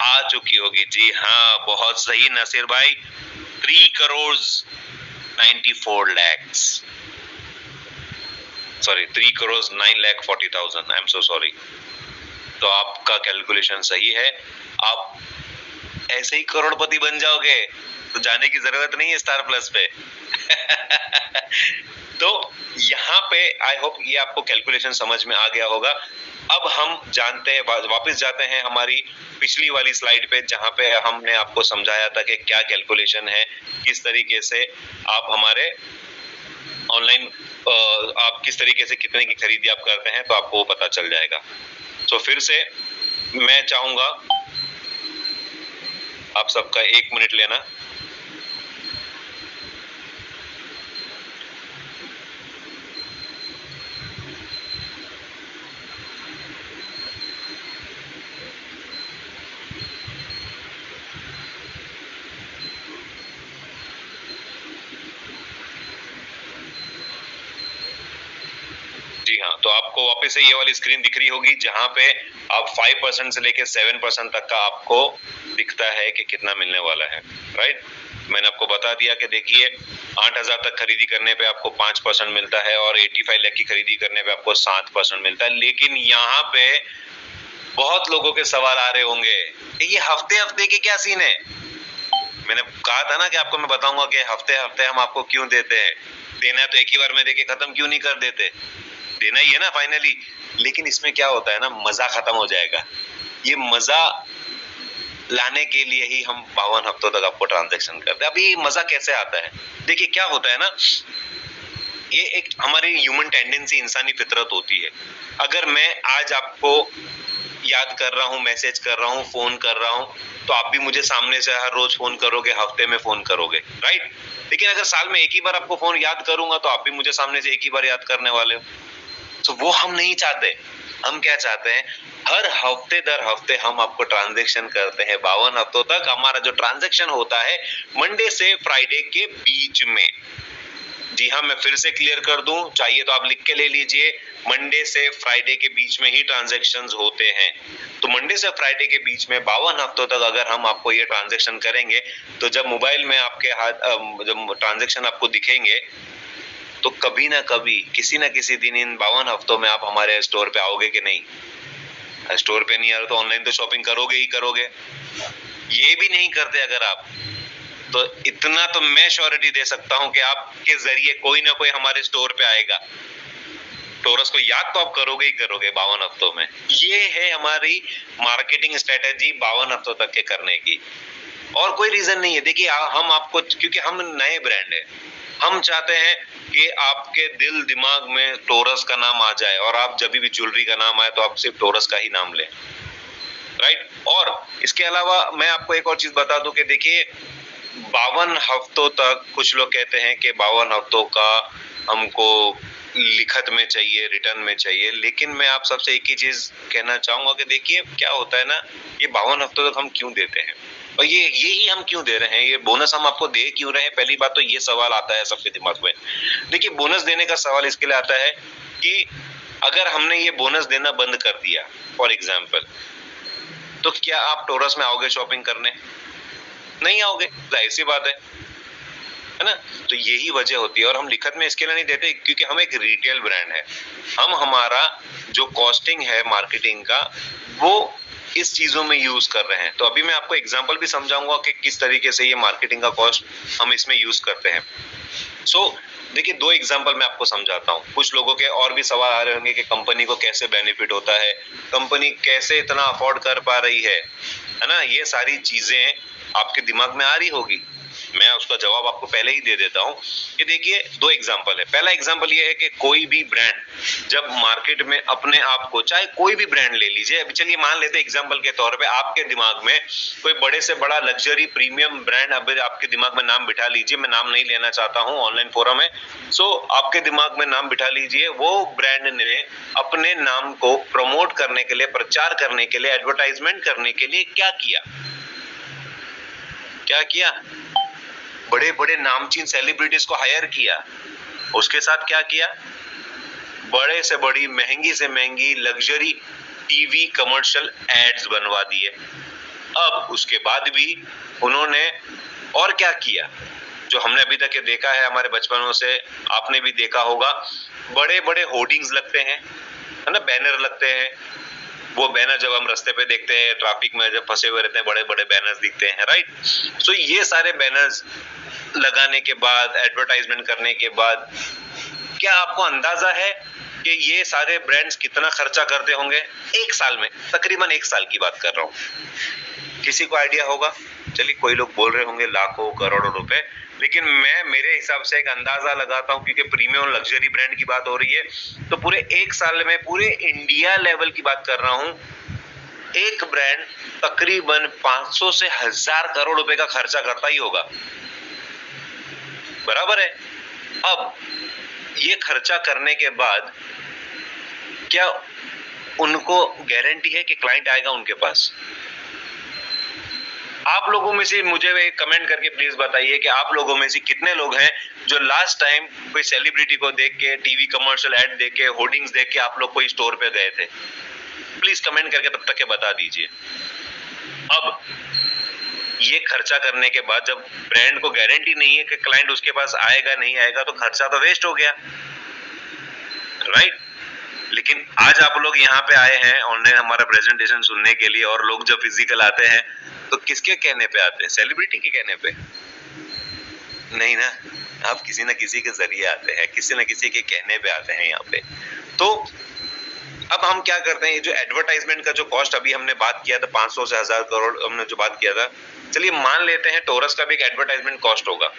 A: आ चुकी होगी। जी हाँ, बहुत सही नासिर भाई, 3 crore 94 lakhs, sorry 3 crore 9,40,000, I am so sorry. तो आपका कैलकुलेशन सही है, आप ऐसे ही करोड़पति बन जाओगे, तो जाने की जरूरत नहीं है स्टार प्लस पे। तो यहाँ पे आई होप ये आपको कैलकुलेशन समझ में आ गया होगा। अब हम जानते हैं, वापस जाते हैं हमारी पिछली वाली स्लाइड पे, जहां पे हमने आपको समझाया था कि क्या कैलकुलेशन है, किस तरीके से आप हमारे ऑनलाइन आप किस तरीके से कितने की खरीदी आप करते हैं, तो आपको वो पता चल जाएगा। तो फिर से मैं चाहूंगा आप सबका 1 मिनट लेना। जी हाँ, तो आपको वापस से ये वाली स्क्रीन दिख रही होगी, जहां पे आप 5% से लेके 7% तक का आपको दिखता है कि कितना मिलने वाला है, राइट। मैंने आपको बता दिया कि देखिए 8,000 तक खरीदी करने पे आपको 5% मिलता है, और 85 लाख की खरीदी करने पे आपको 7% मिलता है। लेकिन यहाँ पे बहुत लोगों के सवाल आ रहे होंगे, ये हफ्ते हफ्ते के क्या सीन है। मैंने कहा था ना कि आपको मैं बताऊंगा कि हफ्ते हफ्ते हम आपको क्यों देते हैं, देना है तो एक ही बार में देके खत्म क्यों नहीं कर देते, देना ही है ना फाइनली। लेकिन इसमें क्या होता है ना, मजा खत्म हो जाएगा। ये मजा लाने के लिए ही हम 52 हफ्तों तक आपको ट्रांजैक्शन करते हैं। अभी मजा कैसे आता है, देखिए क्या होता है ना, ये एक हमारी ह्यूमन टेंडेंसी, इंसानी फितरत होती है। अगर मैं आज आपको याद कर रहा हूँ, मैसेज कर रहा हूँ, फोन कर रहा हूँ, तो आप भी मुझे सामने से हर रोज फोन करोगे, हफ्ते में फोन करोगे, राइट। लेकिन अगर साल में एक ही बार आपको फोन याद करूंगा, तो आप भी मुझे सामने से एक ही बार याद करने वाले हो। तो वो हम नहीं चाहते। हम क्या चाहते हैं, हर हफ्ते दर हफ्ते हम आपको ट्रांजैक्शन करते हैं। 52 हफ्तों तक हमारा जो ट्रांजैक्शन होता है मंडे से फ्राइडे के बीच में। जी हाँ, मैं फिर से क्लियर कर दूं, चाहिए तो आप लिख के ले लीजिए, मंडे से फ्राइडे के बीच में ही ट्रांजैक्शंस होते हैं। तो मंडे से फ्राइडे के बीच में 52 हफ्तों तक अगर हम आपको ये ट्रांजैक्शन करेंगे, तो जब मोबाइल में आपके हाथ जब ट्रांजैक्शन आपको दिखेंगे, तो कभी ना कभी किसी ना किसी दिन इन 52 हफ्तों में आप हमारे स्टोर पे आओगे कि नहीं। स्टोर पे नहीं आ रहे तो ऑनलाइन तो शॉपिंग करोगे ही करोगे। ये भी नहीं करते अगर आप, तो इतना तो मैं श्योरिटी दे सकता हूं कि आपके जरिए कोई ना कोई हमारे स्टोर पे आएगा। टोरस को याद तो आप करोगे ही करोगे 52 हफ्तों में। ये है हमारी मार्केटिंग स्ट्रेटेजी 52 हफ्तों तक के करने की, और कोई रीजन नहीं है। देखिए हम आपको, क्योंकि हम नए ब्रांड है, हम चाहते हैं कि आपके दिल दिमाग में टोरस का नाम आ जाए, और आप जब भी ज्वेलरी का नाम आए तो आप सिर्फ टोरस का ही नाम लें, राइट। और इसके अलावा मैं आपको एक और चीज बता दूं कि देखिए 52 हफ्तों तक कुछ लोग कहते हैं कि 52 हफ्तों का हमको लिखत में चाहिए, रिटर्न में चाहिए। लेकिन मैं आप सबसे एक ही चीज कहना चाहूंगा कि देखिए क्या होता है ना, ये 52 हफ्तों तक हम क्यों देते हैं, और यही हम क्यों दे रहे हैं, ये बोनस हम आपको दे क्यों रहे हैं। पहली बात तो ये सवाल आता है सबके दिमाग में। देखिए बोनस देने का सवाल इसके लिए आता है कि अगर हमने ये बोनस देना बंद कर दिया फॉर एग्जाम्पल, तो क्या आप टोरस में आओगे शॉपिंग करने? नहीं आओगे, जाहिर सी बात है ना। तो यही वजह होती है। और हम लिखत में इसके लिए नहीं देते क्योंकि हम एक रिटेल ब्रांड है। हम हमारा जो कॉस्टिंग है मार्केटिंग का, वो इस चीजों में यूज कर रहे हैं। तो अभी मैं आपको एग्जांपल भी समझाऊंगा कि किस तरीके से ये मार्केटिंग का कॉस्ट हम इसमें यूज करते हैं। सो देखिए 2 एग्जांपल मैं आपको समझाता हूँ। कुछ लोगों के और भी सवाल आ रहे होंगे कि कंपनी को कैसे बेनिफिट होता है, कंपनी कैसे इतना अफोर्ड कर पा रही है ना। ये सारी चीजें आपके दिमाग में आ रही होगी। मैं उसका जवाब आपको पहले ही दे देता हूं कि देखिए 2 एग्जांपल है। पहला एग्जांपल ये है कि कोई भी ब्रांड जब मार्केट में अपने आप को, चाहे कोई भी ब्रांड ले लीजिए, अभी चलिए मान लेते हैं एग्जांपल के तौर पे आपके दिमाग में कोई बड़े से बड़ा लग्जरी प्रीमियम ब्रांड अभी आपके दिमाग में नाम बिठा लीजिए। मैं नाम नहीं लेना चाहता हूं, ऑनलाइन फोरम है। सो आपके दिमाग में नाम बिठा लीजिए। वो ब्रांड ने अपने नाम को प्रमोट करने के लिए, प्रचार करने के लिए, एडवर्टाइजमेंट करने के लिए क्या किया, क्या किया, बड़े बड़े नामचीन सेलिब्रिटीज को हायर किया। उसके साथ क्या किया, बड़े से बड़ी, महंगी से महंगी लग्जरी टीवी कमर्शियल एड्स बनवा दिए। अब उसके बाद भी उन्होंने और क्या किया, जो हमने अभी तक ये देखा है हमारे बचपनों से, आपने भी देखा होगा, बड़े बड़े होर्डिंग्स लगते हैं, है ना, बैनर लगते हैं। वो बैनर जब हम रास्ते पे देखते हैं, ट्रैफिक में जब फंसे हुए रहते हैं, बड़े बड़े बैनर्स दिखते हैं, राइट। सो ये सारे बैनर्स लगाने के बाद, एडवर्टाइजमेंट करने के बाद, क्या आपको अंदाजा है कि ये सारे ब्रांड्स कितना खर्चा करते होंगे एक साल में? तकरीबन एक साल की बात कर रहा हूँ। किसी को आइडिया होगा? चलिए, कोई लोग बोल रहे होंगे लाखों करोड़ों रुपए, लेकिन मैं मेरे हिसाब से एक अंदाजा लगाता हूँ, क्योंकि प्रीमियम लग्जरी ब्रांड की बात हो रही है, तो पूरे एक साल में पूरे इंडिया लेवल की बात कर रहा हूँ, एक ब्रांड तकरीबन 500 से 1000 करोड़ रुपए का खर्चा करता ही होगा, बराबर है। अब ये खर्चा करने के बाद क्या उनको गारंटी है कि क्लाइंट आएगा उनके पास? आप लोगों में से मुझे कमेंट करके प्लीज बताइए कि आप लोगों में से कितने लोग हैं जो लास्ट टाइम कोई सेलिब्रिटी को देख के, टीवी कमर्शियल ऐड देख के, होर्डिंग्स देख के आप लोग कोई स्टोर पे गए थे? प्लीज कमेंट करके तब तक के बता दीजिए। अब ये खर्चा करने के बाद जब ब्रांड को गारंटी नहीं है कि क्लाइंट उसके पास आएगा नहीं आएगा, तो खर्चा तो वेस्ट हो गया, राइट। लेकिन आज आप लोग यहाँ पे आए हैं ऑनलाइन हमारा प्रेजेंटेशन सुनने के लिए, और लोग जब फिजिकल आते हैं तो किसके कहने पे आते हैं? सेलिब्रिटी के कहने पे नहीं ना, आप किसी ना किसी के जरिए आते हैं, किसी ना किसी के कहने पे आते हैं यहाँ पे। तो अब हम क्या करते हैं, ये जो एडवर्टाइजमेंट का जो कॉस्ट अभी हमने बात किया था 500 से 1000 करोड़ हमने जो बात किया था, चलिए मान लेते हैं टोरस का भी एक एडवर्टाइजमेंट कॉस्ट होगा,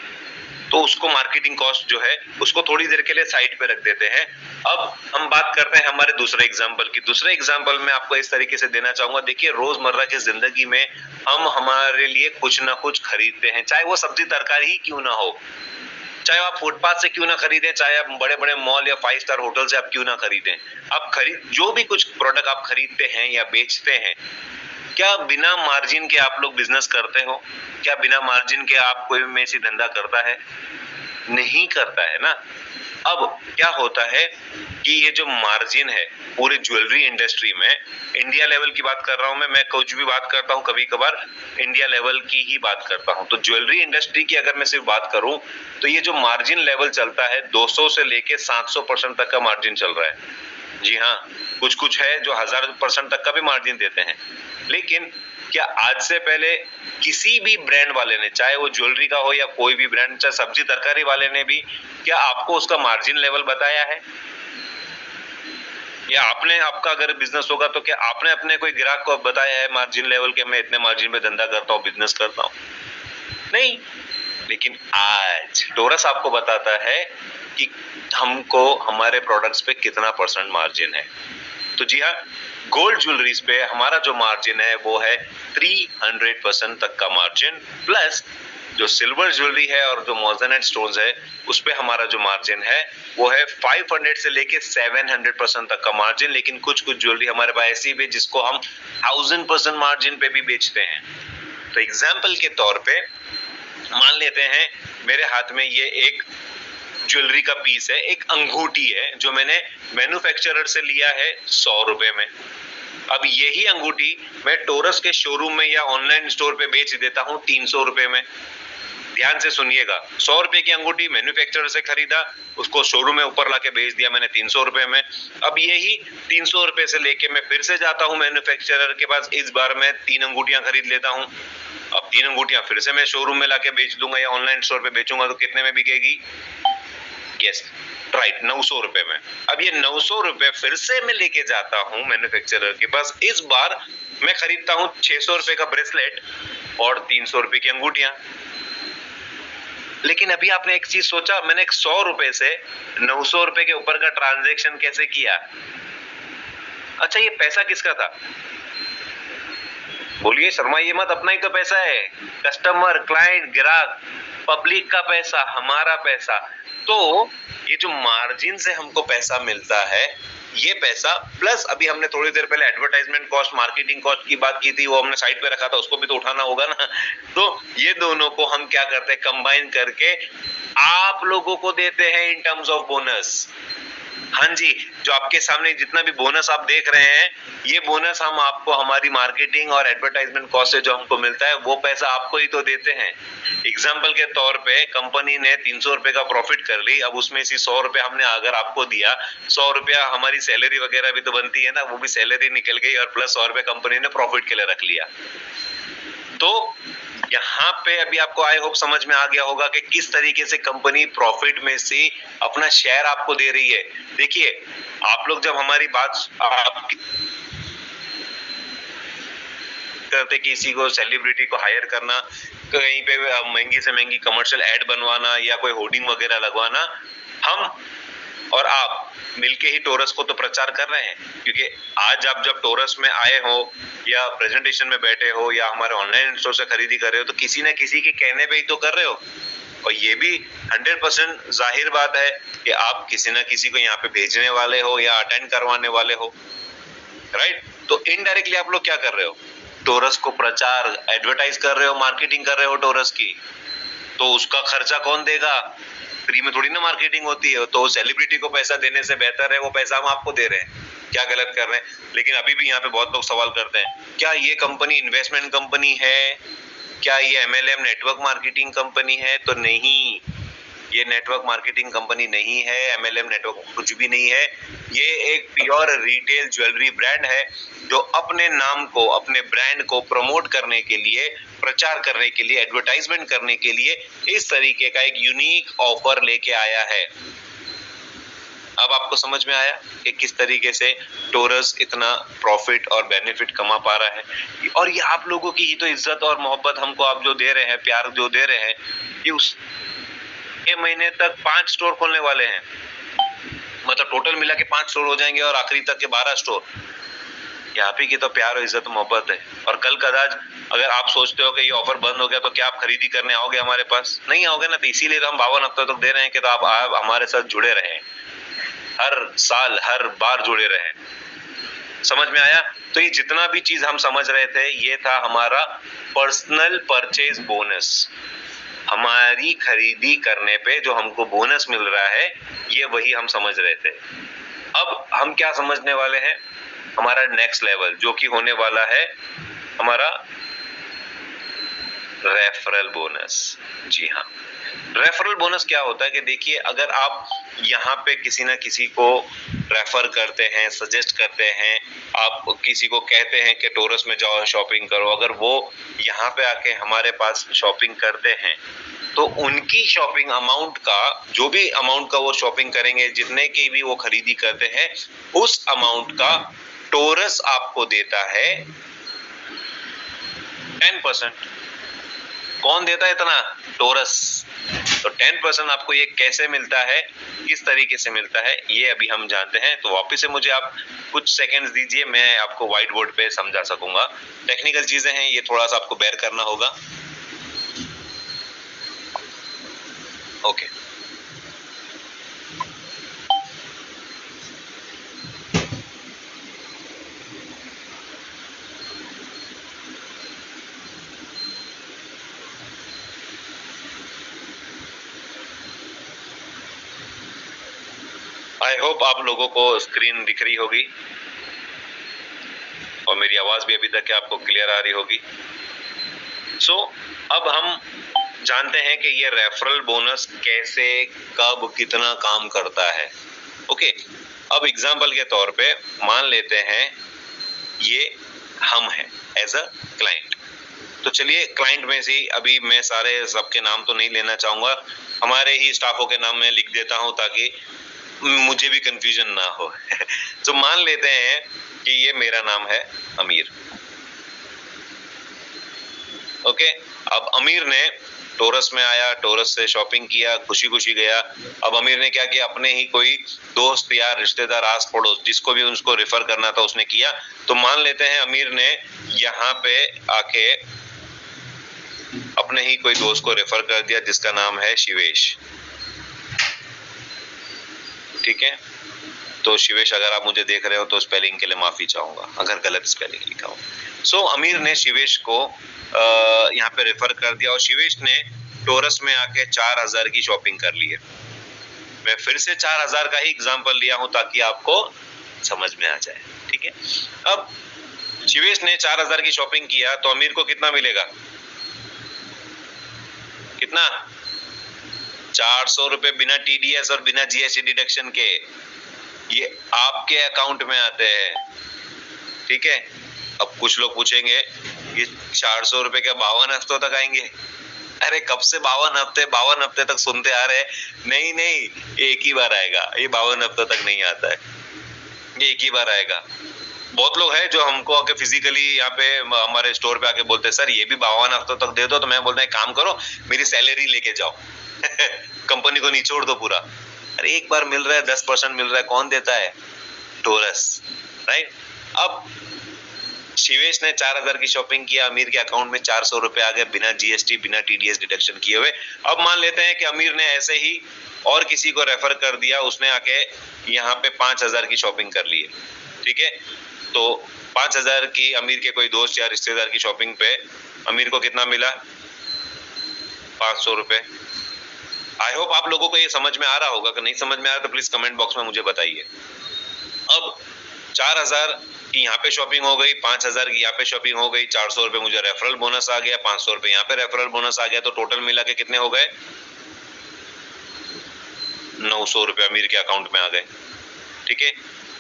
A: तो उसको मार्केटिंग कॉस्ट जो है उसको थोड़ी देर के लिए साइड पे रख देते हैं। अब हम बात करते हैं हमारे दूसरे एग्जांपल की। दूसरे एग्जांपल में आपको इस तरीके से देना चाहूंगा, देखिए रोजमर्रा की जिंदगी में हम हमारे लिए कुछ ना कुछ खरीदते हैं, चाहे वो सब्जी तरकारी ही क्यों ना हो, चाहे आप फुटपाथ से क्यों ना खरीदें, चाहे आप बड़े बड़े मॉल या 5 स्टार होटल से आप क्यों ना खरीदें, आप जो भी कुछ प्रोडक्ट आप खरीदते हैं या बेचते हैं, क्या बिना मार्जिन के आप लोग बिजनेस करते हो? क्या बिना मार्जिन के आप कोई में से धंधा करता है? नहीं करता है ना। अब क्या होता है कि ये जो मार्जिन है पूरे ज्वेलरी इंडस्ट्री में, इंडिया लेवल की बात कर रहा हूं मैं कुछ भी बात करता हूं कभी कभार इंडिया लेवल की ही बात करता हूं, तो ज्वेलरी इंडस्ट्री की अगर मैं सिर्फ बात करूं तो ये जो मार्जिन लेवल चलता है 200 से लेके 700% तक का मार्जिन चल रहा है। जी हाँ, कुछ कुछ है जो 1000% तक का भी मार्जिन देते हैं। लेकिन क्या आज से पहले किसी भी ब्रांड वाले ने, चाहे वो ज्वेलरी का हो या कोई भी ब्रांड, चाहे सब्जी तरकारी वाले ने भी, क्या आपको उसका मार्जिन लेवल बताया है? या आपने, आपका अगर बिजनेस होगा तो क्या आपने अपने कोई ग्राहक को बताया है मार्जिन लेवल के, मैं इतने मार्जिन पे धंधा करता हूँ, बिजनेस करता हूँ? नहीं। लेकिन आज टोरस आपको बताता है कि हमको हमारे प्रोडक्ट्स पे कितना परसेंट मार्जिन है। तो जी हाँ, गोल्ड ज्वेलरीज पे हमारा जो मार्जिन है वो है 300% तक का मार्जिन, प्लस जो सिल्वर ज्वेलरी है और जो मोज़ेनाइट स्टोन्स है उस पे हमारा जो मार्जिन है वो है 500 से लेके 700% तक का मार्जिन। लेकिन कुछ कुछ ज्वेलरी हमारे पास ऐसी भी जिसको हम 1000% मार्जिन पे भी बेचते हैं। तो एग्जाम्पल के तौर पे मान लेते हैं मेरे हाथ में ये एक ज्वेलरी का पीस है, एक अंगूठी है जो मैंने मैन्युफैक्चरर से लिया है 100 रुपए में। अब यही अंगूठी मैं टोरस के शोरूम में या ऑनलाइन स्टोर पे बेच देता हूँ 300 रुपए में। ध्यान से सुनिएगा, 100 रुपए की अंगूठी मैन्युफैक्चरर से खरीदा, उसको शोरूम में ऊपर लाके बेच दिया मैंने 300 रुपए में। अब यही 300 रुपए से लेके मैं फिर से जाता हूँ मैन्युफैक्चरर के पास, इस बार मैं 3 अंगूठियां खरीद लेता हूँ। अब 3 अंगूठियां फिर से मैं शोरूम में लाके बेच दूंगा या ऑनलाइन स्टोर पे बेचूंगा, तो कितने में बिकेगी? यस राइट, 900 रुपए में। अब ये 900 रुपए फिर से मैं लेके जाता हूँ मैन्युफैक्चरर के पास, इस बार मैं खरीदता हूँ 600 रुपए का ब्रेसलेट और 300 रुपए की अंगूठियां। लेकिन अभी आपने एक चीज सोचा, मैंने 100 रुपए से 900 रुपए के ऊपर का ट्रांजैक्शन कैसे किया? अच्छा, ये पैसा किसका था? बोलिए, शर्माइए मत, अपना ही तो पैसा है, कस्टमर, क्लाइंट, ग्राहक, पब्लिक का पैसा, हमारा पैसा। तो ये जो मार्जिन से हमको पैसा मिलता है, ये पैसा प्लस अभी हमने थोड़ी देर पहले एडवर्टाइजमेंट कॉस्ट, मार्केटिंग कॉस्ट की बात की थी, वो हमने साइड पे रखा था, उसको भी तो उठाना होगा ना। तो ये दोनों को हम क्या करते हैं, कंबाइन करके आप लोगों को देते हैं इन टर्म्स ऑफ बोनस। हाँ जी, जो आपके सामने जितना भी बोनस आप देख रहे हैं, ये बोनस हम आपको हमारी मार्केटिंग और एडवर्टाइजमेंट कॉस्ट से जो हमको मिलता है वो पैसा आपको ही तो देते हैं। एग्जाम्पल के तौर पे कंपनी ने 300 रुपए का प्रॉफिट कर ली, अब उसमें से 100 रुपए हमने अगर आपको दिया, 100 रुपया हमारी सैलरी वगैरह भी तो बनती है ना, वो भी सैलरी निकल गई और प्लस 100 रुपए कंपनी ने प्रॉफिट के लिए रख लिया। तो यहाँ पे अभी आपको आई होप समझ में आ गया होगा कि किस तरीके से कंपनी प्रॉफिट में से अपना शेयर आपको दे रही है। देखिए, आप लोग जब हमारी बात आप करते किसी को सेलिब्रिटी को हायर करना, कहीं पे महंगी से महंगी कमर्शियल एड बनवाना या कोई होर्डिंग वगैरह लगवाना, हम और आप मिलके ही टोरस को तो प्रचार कर रहे हैं। क्योंकि आज आप जब टोरस में आए हो या प्रेजेंटेशन में बैठे हो या हमारे ऑनलाइन स्टोर से खरीदी कर रहे हो, तो किसी ना किसी के कहने पे ही तो कर रहे हो। और ये भी 100% जाहिर बात है कि आप किसी ना किसी को यहाँ पे भेजने वाले हो या अटेंड करवाने वाले हो, राइट? तो इनडायरेक्टली आप लोग क्या कर रहे हो? टोरस को प्रचार, एडवर्टाइज कर रहे हो, मार्केटिंग कर रहे हो टोरस की। तो उसका खर्चा कौन देगा? फ्री में थोड़ी ना मार्केटिंग होती है। तो सेलिब्रिटी को पैसा देने से बेहतर है वो पैसा हम आपको दे रहे हैं। क्या गलत कर रहे हैं? लेकिन अभी भी यहाँ पे बहुत लोग सवाल करते हैं, क्या ये कंपनी इन्वेस्टमेंट कंपनी है? क्या ये MLM नेटवर्क मार्केटिंग कंपनी है? तो नहीं, ये नेटवर्क मार्केटिंग कंपनी नहीं है, MLM नेटवर्क कुछ भी नहीं है। ये एक प्योर रिटेल ज्वेलरी ब्रांड है जो अपने नाम को, अपने ब्रांड को प्रमोट करने के लिए, प्रचार करने के लिए, एडवर्टाइजमेंट करने के लिए इस तरीके का एक यूनिक ऑफर लेके आया है। अब आपको समझ में आया कि किस तरीके से टोरस इतना प्रॉफिट और बेनिफिट कमा पा रहा है। और ये आप लोगों की ही तो इज्जत और मोहब्बत हमको आप जो दे रहे हैं, प्यार जो दे रहे हैं, ये उस महीने तक 5 स्टोर खोलने वाले हैं। मतलब टोटल मिला के 5 स्टोर हो जाएंगे और आखिरी तक के 12 स्टोर। यहाँ पे की तो प्यार और इज्जत मोहब्बत है। और कल कदाच अगर आप सोचते हो कि ये ऑफर बंद हो गया तो क्या आप खरीदी करने आओगे हमारे पास? नहीं आओगे ना। तो इसीलिए हम 52 हफ्ते तक दे रहे हैं कि तो आप हमारे साथ जुड़े रहें, हर साल हर बार जुड़े रहें। समझ में आया? तो ये जितना भी चीज हम समझ रहे थे, ये था हमारा पर्सनल परचेज बोनस। हमारी खरीदी करने पे जो हमको बोनस मिल रहा है, ये वही हम समझ रहे थे। अब हम क्या समझने वाले हैं? हमारा नेक्स्ट लेवल जो कि होने वाला है हमारा रेफरल बोनस। जी हाँ, रेफरल बोनस क्या होता है कि देखिए, अगर आप यहाँ पे किसी ना किसी को रेफर करते हैं, सजेस्ट करते हैं, आप किसी को कहते हैं कि टोरस में जाओ शॉपिंग करो, अगर वो यहाँ पे आके हमारे पास शॉपिंग करते हैं, तो उनकी शॉपिंग अमाउंट का, जो भी अमाउंट का वो शॉपिंग करेंगे, जितने की भी वो खरीदी करते हैं, उस अमाउंट का टोरस आपको देता है 10%। कौन देता है इतना? टोरस। तो 10% आपको ये कैसे मिलता है, किस तरीके से मिलता है, ये अभी हम जानते हैं। तो वापस से मुझे आप कुछ सेकंड्स दीजिए, मैं आपको व्हाइट बोर्ड पे समझा सकूंगा। टेक्निकल चीजें हैं, ये थोड़ा सा आपको बेयर करना होगा। ओके, आई होप आप लोगों को स्क्रीन दिख रही होगी और मेरी आवाज भी अभी तक आपको क्लियर आ रही होगी। सो अब हम जानते हैं कि ये रेफरल बोनस कैसे, कब, कितना काम करता है। ओके, अब एग्जांपल के तौर पे मान लेते हैं ये हम हैं एज अ क्लाइंट। तो चलिए, क्लाइंट में से अभी मैं सारे सबके नाम तो नहीं लेना चाहूंगा, हमारे ही स्टाफों के नाम में लिख देता हूं ताकि मुझे भी कंफ्यूजन ना हो। तो मान लेते हैं कि ये मेरा नाम है अमीर। ओके, अब अमीर ने टोरस में आया, टोरस से शॉपिंग किया, खुशी खुशी गया। अब अमीर ने क्या किया, अपने ही कोई दोस्त या रिश्तेदार, आस पड़ोस, जिसको भी उसको रेफर करना था उसने किया। तो मान लेते हैं अमीर ने यहाँ पे आके अपने ही कोई दोस्त को रेफर कर दिया जिसका नाम है शिवेश। ठीक है, तो शिवेश, अगर आप मुझे देख रहे हो तो स्पेलिंग के लिए माफी चाहूंगा अगर गलत स्पेलिंग लिखा हो। सो अमीर ने शिवेश को यहाँ पे रेफर कर दिया और शिवेश ने टोरस में आके 4000 की शॉपिंग कर ली है। मैं फिर से 4000 का ही एग्जाम्पल लिया हूं ताकि आपको समझ में आ जाए, ठीक है। अब शिवेश ने 4000 की शॉपिंग किया तो अमीर को कितना मिलेगा? कितना? 400 रुपए बिना टीडीएस और बिना जीएसटी डिडक्शन के, ये आपके अकाउंट में आते हैं, ठीक है। अब कुछ लोग पूछेंगे ये 400 रुपए क्या 52 हफ्तों तक आएंगे? अरे कब से 52 हफ्ते तक सुनते आ रहे हैं। नहीं, ये एक ही बार आएगा, ये 52 हफ्तों तक नहीं आता है, ये एक ही बार आएगा। बहुत लोग हैं जो हमको आके फिजिकली यहाँ पे हमारे स्टोर पे आके बोलते हैं सर ये भी 52 हफ्तों तक दे दो, तो मैं बोलता हूँ काम करो मेरी सैलरी लेके जाओ कंपनी को निचोड़ दो पूरा। अरे एक बार मिल रहा है, 10% मिल रहा है, कौन देता है? Taurus, right. अब शिवेश ने 4000 की शॉपिंग किया, अमीर के अकाउंट में 400 रुपए आ गए बिना जीएसटी बिना टीडीएस डिडक्शन किए हुए। अब मान लेते हैं कि अमीर ने ऐसे ही और किसी को रेफर कर दिया, उसने आके यहाँ पे 5000 की शॉपिंग कर ली है, ठीक है। तो 5000 की अमीर के कोई दोस्त या रिश्तेदार की शॉपिंग पे अमीर को कितना मिला? 500 रुपए। आई होप आप लोगों को ये समझ में आ रहा होगा, कि नहीं समझ में आ रहा तो प्लीज कमेंट बॉक्स में मुझे बताइए। अब 4000 की यहाँ पे शॉपिंग हो गई, 5000 की यहाँ पे शॉपिंग हो गई, 400 रुपए मुझे रेफरल बोनस आ गया, 500 रुपए यहाँ पे रेफरल बोनस आ गया, तो टोटल मिला के कितने हो गए? 900 रुपए अमीर के अकाउंट में आ गए, ठीक है।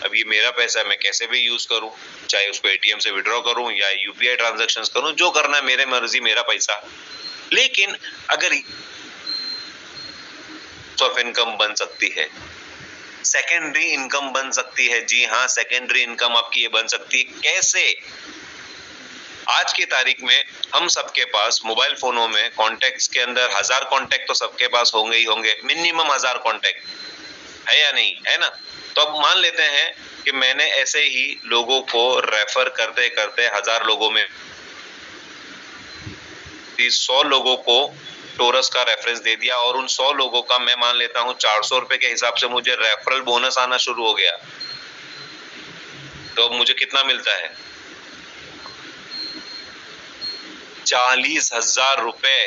A: अब ये मेरा पैसा है, मैं कैसे भी यूज करूं, चाहे उसको एटीएम से विड्रॉ करूं या यूपीआई ट्रांजैक्शंस करूं, जो करना है मेरे मर्जी, मेरा पैसा। लेकिन अगर ऑफ इनकम बन सकती है, सेकेंडरी इनकम बन सकती है, जी हाँ सेकेंडरी इनकम आपकी ये बन सकती है। कैसे? आज की तारीख में हम सबके पास मोबाइल फोनों में कॉन्टेक्ट्स के अंदर 1000 कॉन्टेक्ट तो सबके पास होंगे ही होंगे, मिनिमम 1000 कॉन्टेक्ट है या नहीं है ना। तो अब मान लेते हैं कि मैंने ऐसे ही लोगों को रेफर करते करते 1000 लोगों में 100 लोगों को टोरस का रेफरेंस दे दिया, और उन 100 लोगों का मैं मान लेता हूं 400 रुपए के हिसाब से मुझे रेफरल बोनस आना शुरू हो गया। तो अब मुझे कितना मिलता है? 40,000 रुपए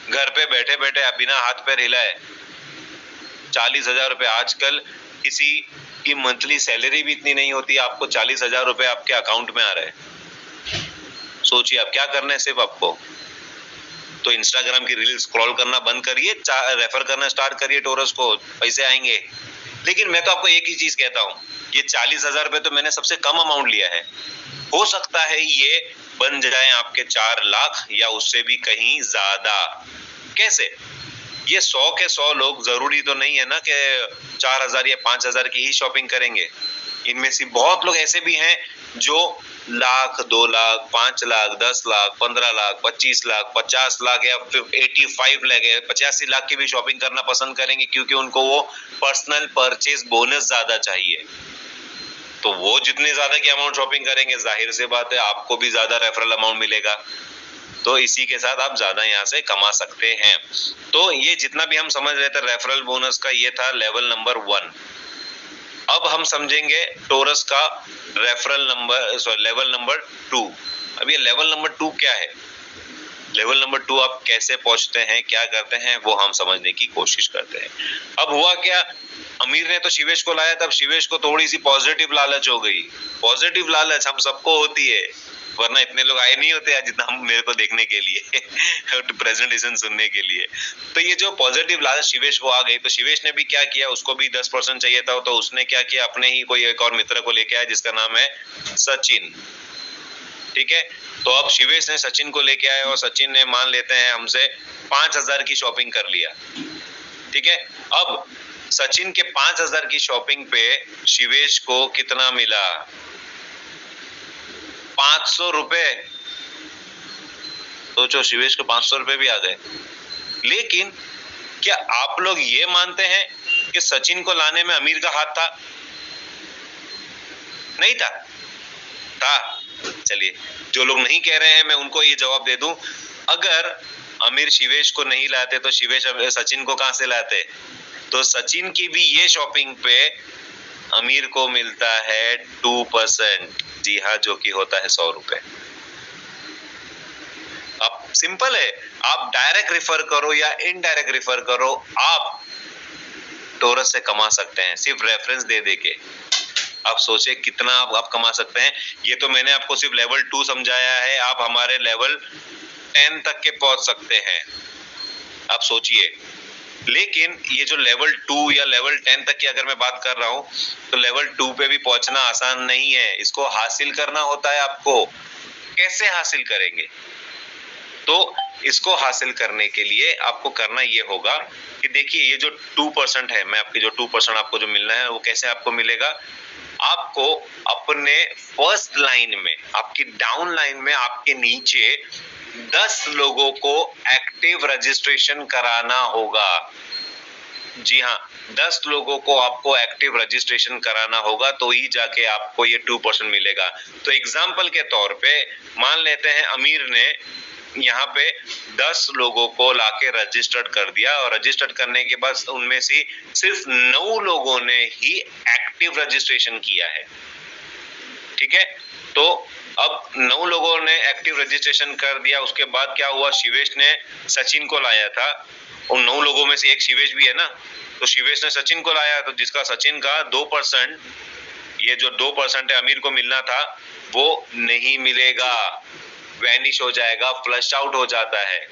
A: घर पे बैठे बैठे बिना हाथ पैर हिलाए। 40,000 रुपए। आजकल किसी की मंथली सैलरी भी इतनी नहीं होती, आपको 40,000 रुपए आपके अकाउंट में आ रहे हैं। सोचिए आप क्या करना है, सिर्फ आपको तो इंस्टाग्राम की रील स्क्रॉल करना बंद करिए, रेफर करना स्टार्ट करिए टोरस को, पैसे आएंगे। लेकिन मैं तो आपको एक ही चीज कहता हूँ, ये 40,000 रुपए तो मैंने सबसे कम अमाउंट लिया है, हो सकता है ये बन जाए आपके 4 लाख या उससे भी कहीं ज्यादा। कैसे? ये 100 के 100 लोग जरूरी तो नहीं है ना कि 4000 या 5000 की ही शॉपिंग करेंगे। इनमें से बहुत लोग ऐसे भी हैं जो लाख, 2 लाख, 5 लाख, 10 लाख, 15 लाख, 25 लाख, 50 लाख या 85 लाख, 85 लाख की भी शॉपिंग करना पसंद करेंगे, क्योंकि उनको वो पर्सनल परचेज बोनस ज्यादा चाहिए। तो वो जितने ज्यादा की अमाउंट शॉपिंग करेंगे, जाहिर सी बात है आपको भी ज्यादा रेफरल अमाउंट मिलेगा, तो इसी के साथ आप ज्यादा यहाँ से कमा सकते हैं। तो ये जितना भी हम समझ रहे थे रेफरल बोनस का, ये था लेवल नंबर 1। अब हम समझेंगे टोरस का लेवल नंबर 2। अब ये लेवल नंबर 2 क्या है, लेवल नंबर 2 आप कैसे पहुंचते हैं, क्या करते हैं, वो हम समझने की कोशिश करते हैं। अब हुआ क्या, अमीर ने तो शिवेश को लाया, तब शिवेश को थोड़ी सी पॉजिटिव लालच हो गई। पॉजिटिव लालच हम सबको होती है, वरना इतने लोग आए नहीं होते जितना हम मेरे को देखने के लिए प्रेजेंटेशन सुनने के लिए। तो ये जो पॉजिटिव लालच शिवेश को आ गई, तो शिवेश ने भी क्या किया, उसको भी 10% चाहिए था, तो उसने क्या किया, अपने ही कोई एक और मित्र को लेके आया जिसका नाम है सचिन, ठीक है। तो अब शिवेश ने सचिन को लेके आया और सचिन ने मान लेते हैं हमसे 5000 की शॉपिंग कर लिया, ठीक है। अब सचिन के 5000 की शॉपिंग पे शिवेश को कितना मिला? 500 रुपए। सोचो, शिवेश को 500 रुपए भी आ गए। लेकिन क्या आप लोग ये मानते हैं कि सचिन को लाने में अमीर का हाथ था? नहीं था? चलिए, जो लोग नहीं कह रहे हैं मैं उनको ये जवाब दे दूं, अगर अमीर शिवेश को नहीं लाते तो शिवेश सचिन को कहां से लाते? तो सचिन की भी ये शॉपिंग पे अमीर को मिलता है 2%, जी हाँ, जो कि होता है 100 रुपए। अब सिंपल है, आप डायरेक्ट रिफर करो या इनडायरेक्ट रिफर करो, आप टोरस से कमा सकते हैं सिर्फ रेफरेंस दे दे के। आप सोचे कितना आप कमा सकते हैं। ये तो मैंने आपको सिर्फ लेवल 2 समझाया है, आप हमारे लेवल 10 तक के पहुंच सकते हैं, आप सोचिए। लेकिन ये जो लेवल 2 या लेवल 10 तक की अगर मैं बात कर रहा हूं, तो लेवल 2 पे भी पहुंचना आसान नहीं है, इसको हासिल करना होता है आपको। कैसे हासिल करेंगे? तो इसको हासिल करने के लिए आपको करना ये होगा कि देखिए ये जो 2% है, मैं आपकी जो 2% आपको जो मिलना है वो कैसे आपको मिलेगा। आपको अपने फर्स्ट लाइन में, आपकी डाउन लाइन में, आपके नीचे 10 लोगों को एक्टिव रजिस्ट्रेशन कराना होगा। जी हाँ, 10 लोगों को आपको एक्टिव रजिस्ट्रेशन कराना होगा, तो ही जाके आपको ये 2% मिलेगा। तो एग्जाम्पल के तौर पे मान लेते हैं अमीर ने यहाँ पे 10 लोगों को लाके रजिस्टर्ड कर दिया, और रजिस्टर्ड करने के बाद उनमें से सिर्फ 9 लोगों ने ही एक्टिव रजिस्ट्रेशन किया है। ठीक है, तो अब 9 लोगों ने एक्टिव रजिस्ट्रेशन कर दिया। उसके बाद क्या हुआ, शिवेश ने सचिन को लाया था, उन 9 लोगों में से एक शिवेश भी है ना, तो शिवेश ने सचिन को लाया, तो जिसका सचिन का 2%, ये जो 2% है अमीर को मिलना था, वो नहीं मिलेगा, वैनिश हो जाएगा, फ्लश आउट हो जाता है।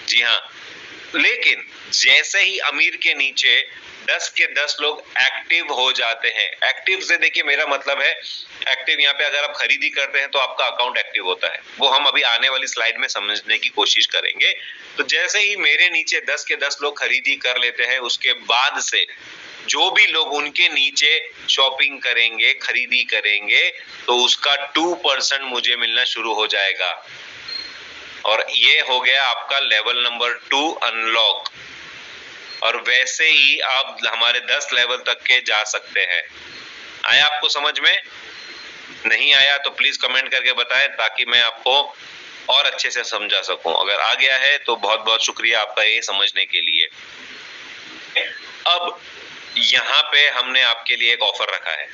A: जी हाँ, लेकिन जैसे ही अमीर के नीचे 10 के 10 लोग एक्टिव हो जाते हैं, एक्टिव से देखिए मेरा मतलब है एक्टिव, यहाँ पे अगर आप खरीदी करते हैं तो आपका अकाउंट एक्टिव होता है, वो हम अभी आने वाली स्लाइड में समझने की कोशिश करेंगे। तो जैसे ही मेरे नीचे 10 के 10 लोग खरीदी कर लेते हैं, उसके बाद से जो भी लोग उनके नीचे शॉपिंग करेंगे, खरीदी करेंगे, तो उसका 2% मुझे मिलना शुरू हो जाएगा, और ये हो गया आपका लेवल नंबर 2 अनलॉक। और वैसे ही आप हमारे 10 लेवल तक के जा सकते हैं। आया आपको समझ में? नहीं आया तो प्लीज कमेंट करके बताएं, ताकि मैं आपको और अच्छे से समझा सकूं। अगर आ गया है तो बहुत बहुत शुक्रिया आपका ये समझने के लिए। अब यहाँ पे हमने आपके लिए एक ऑफर रखा है,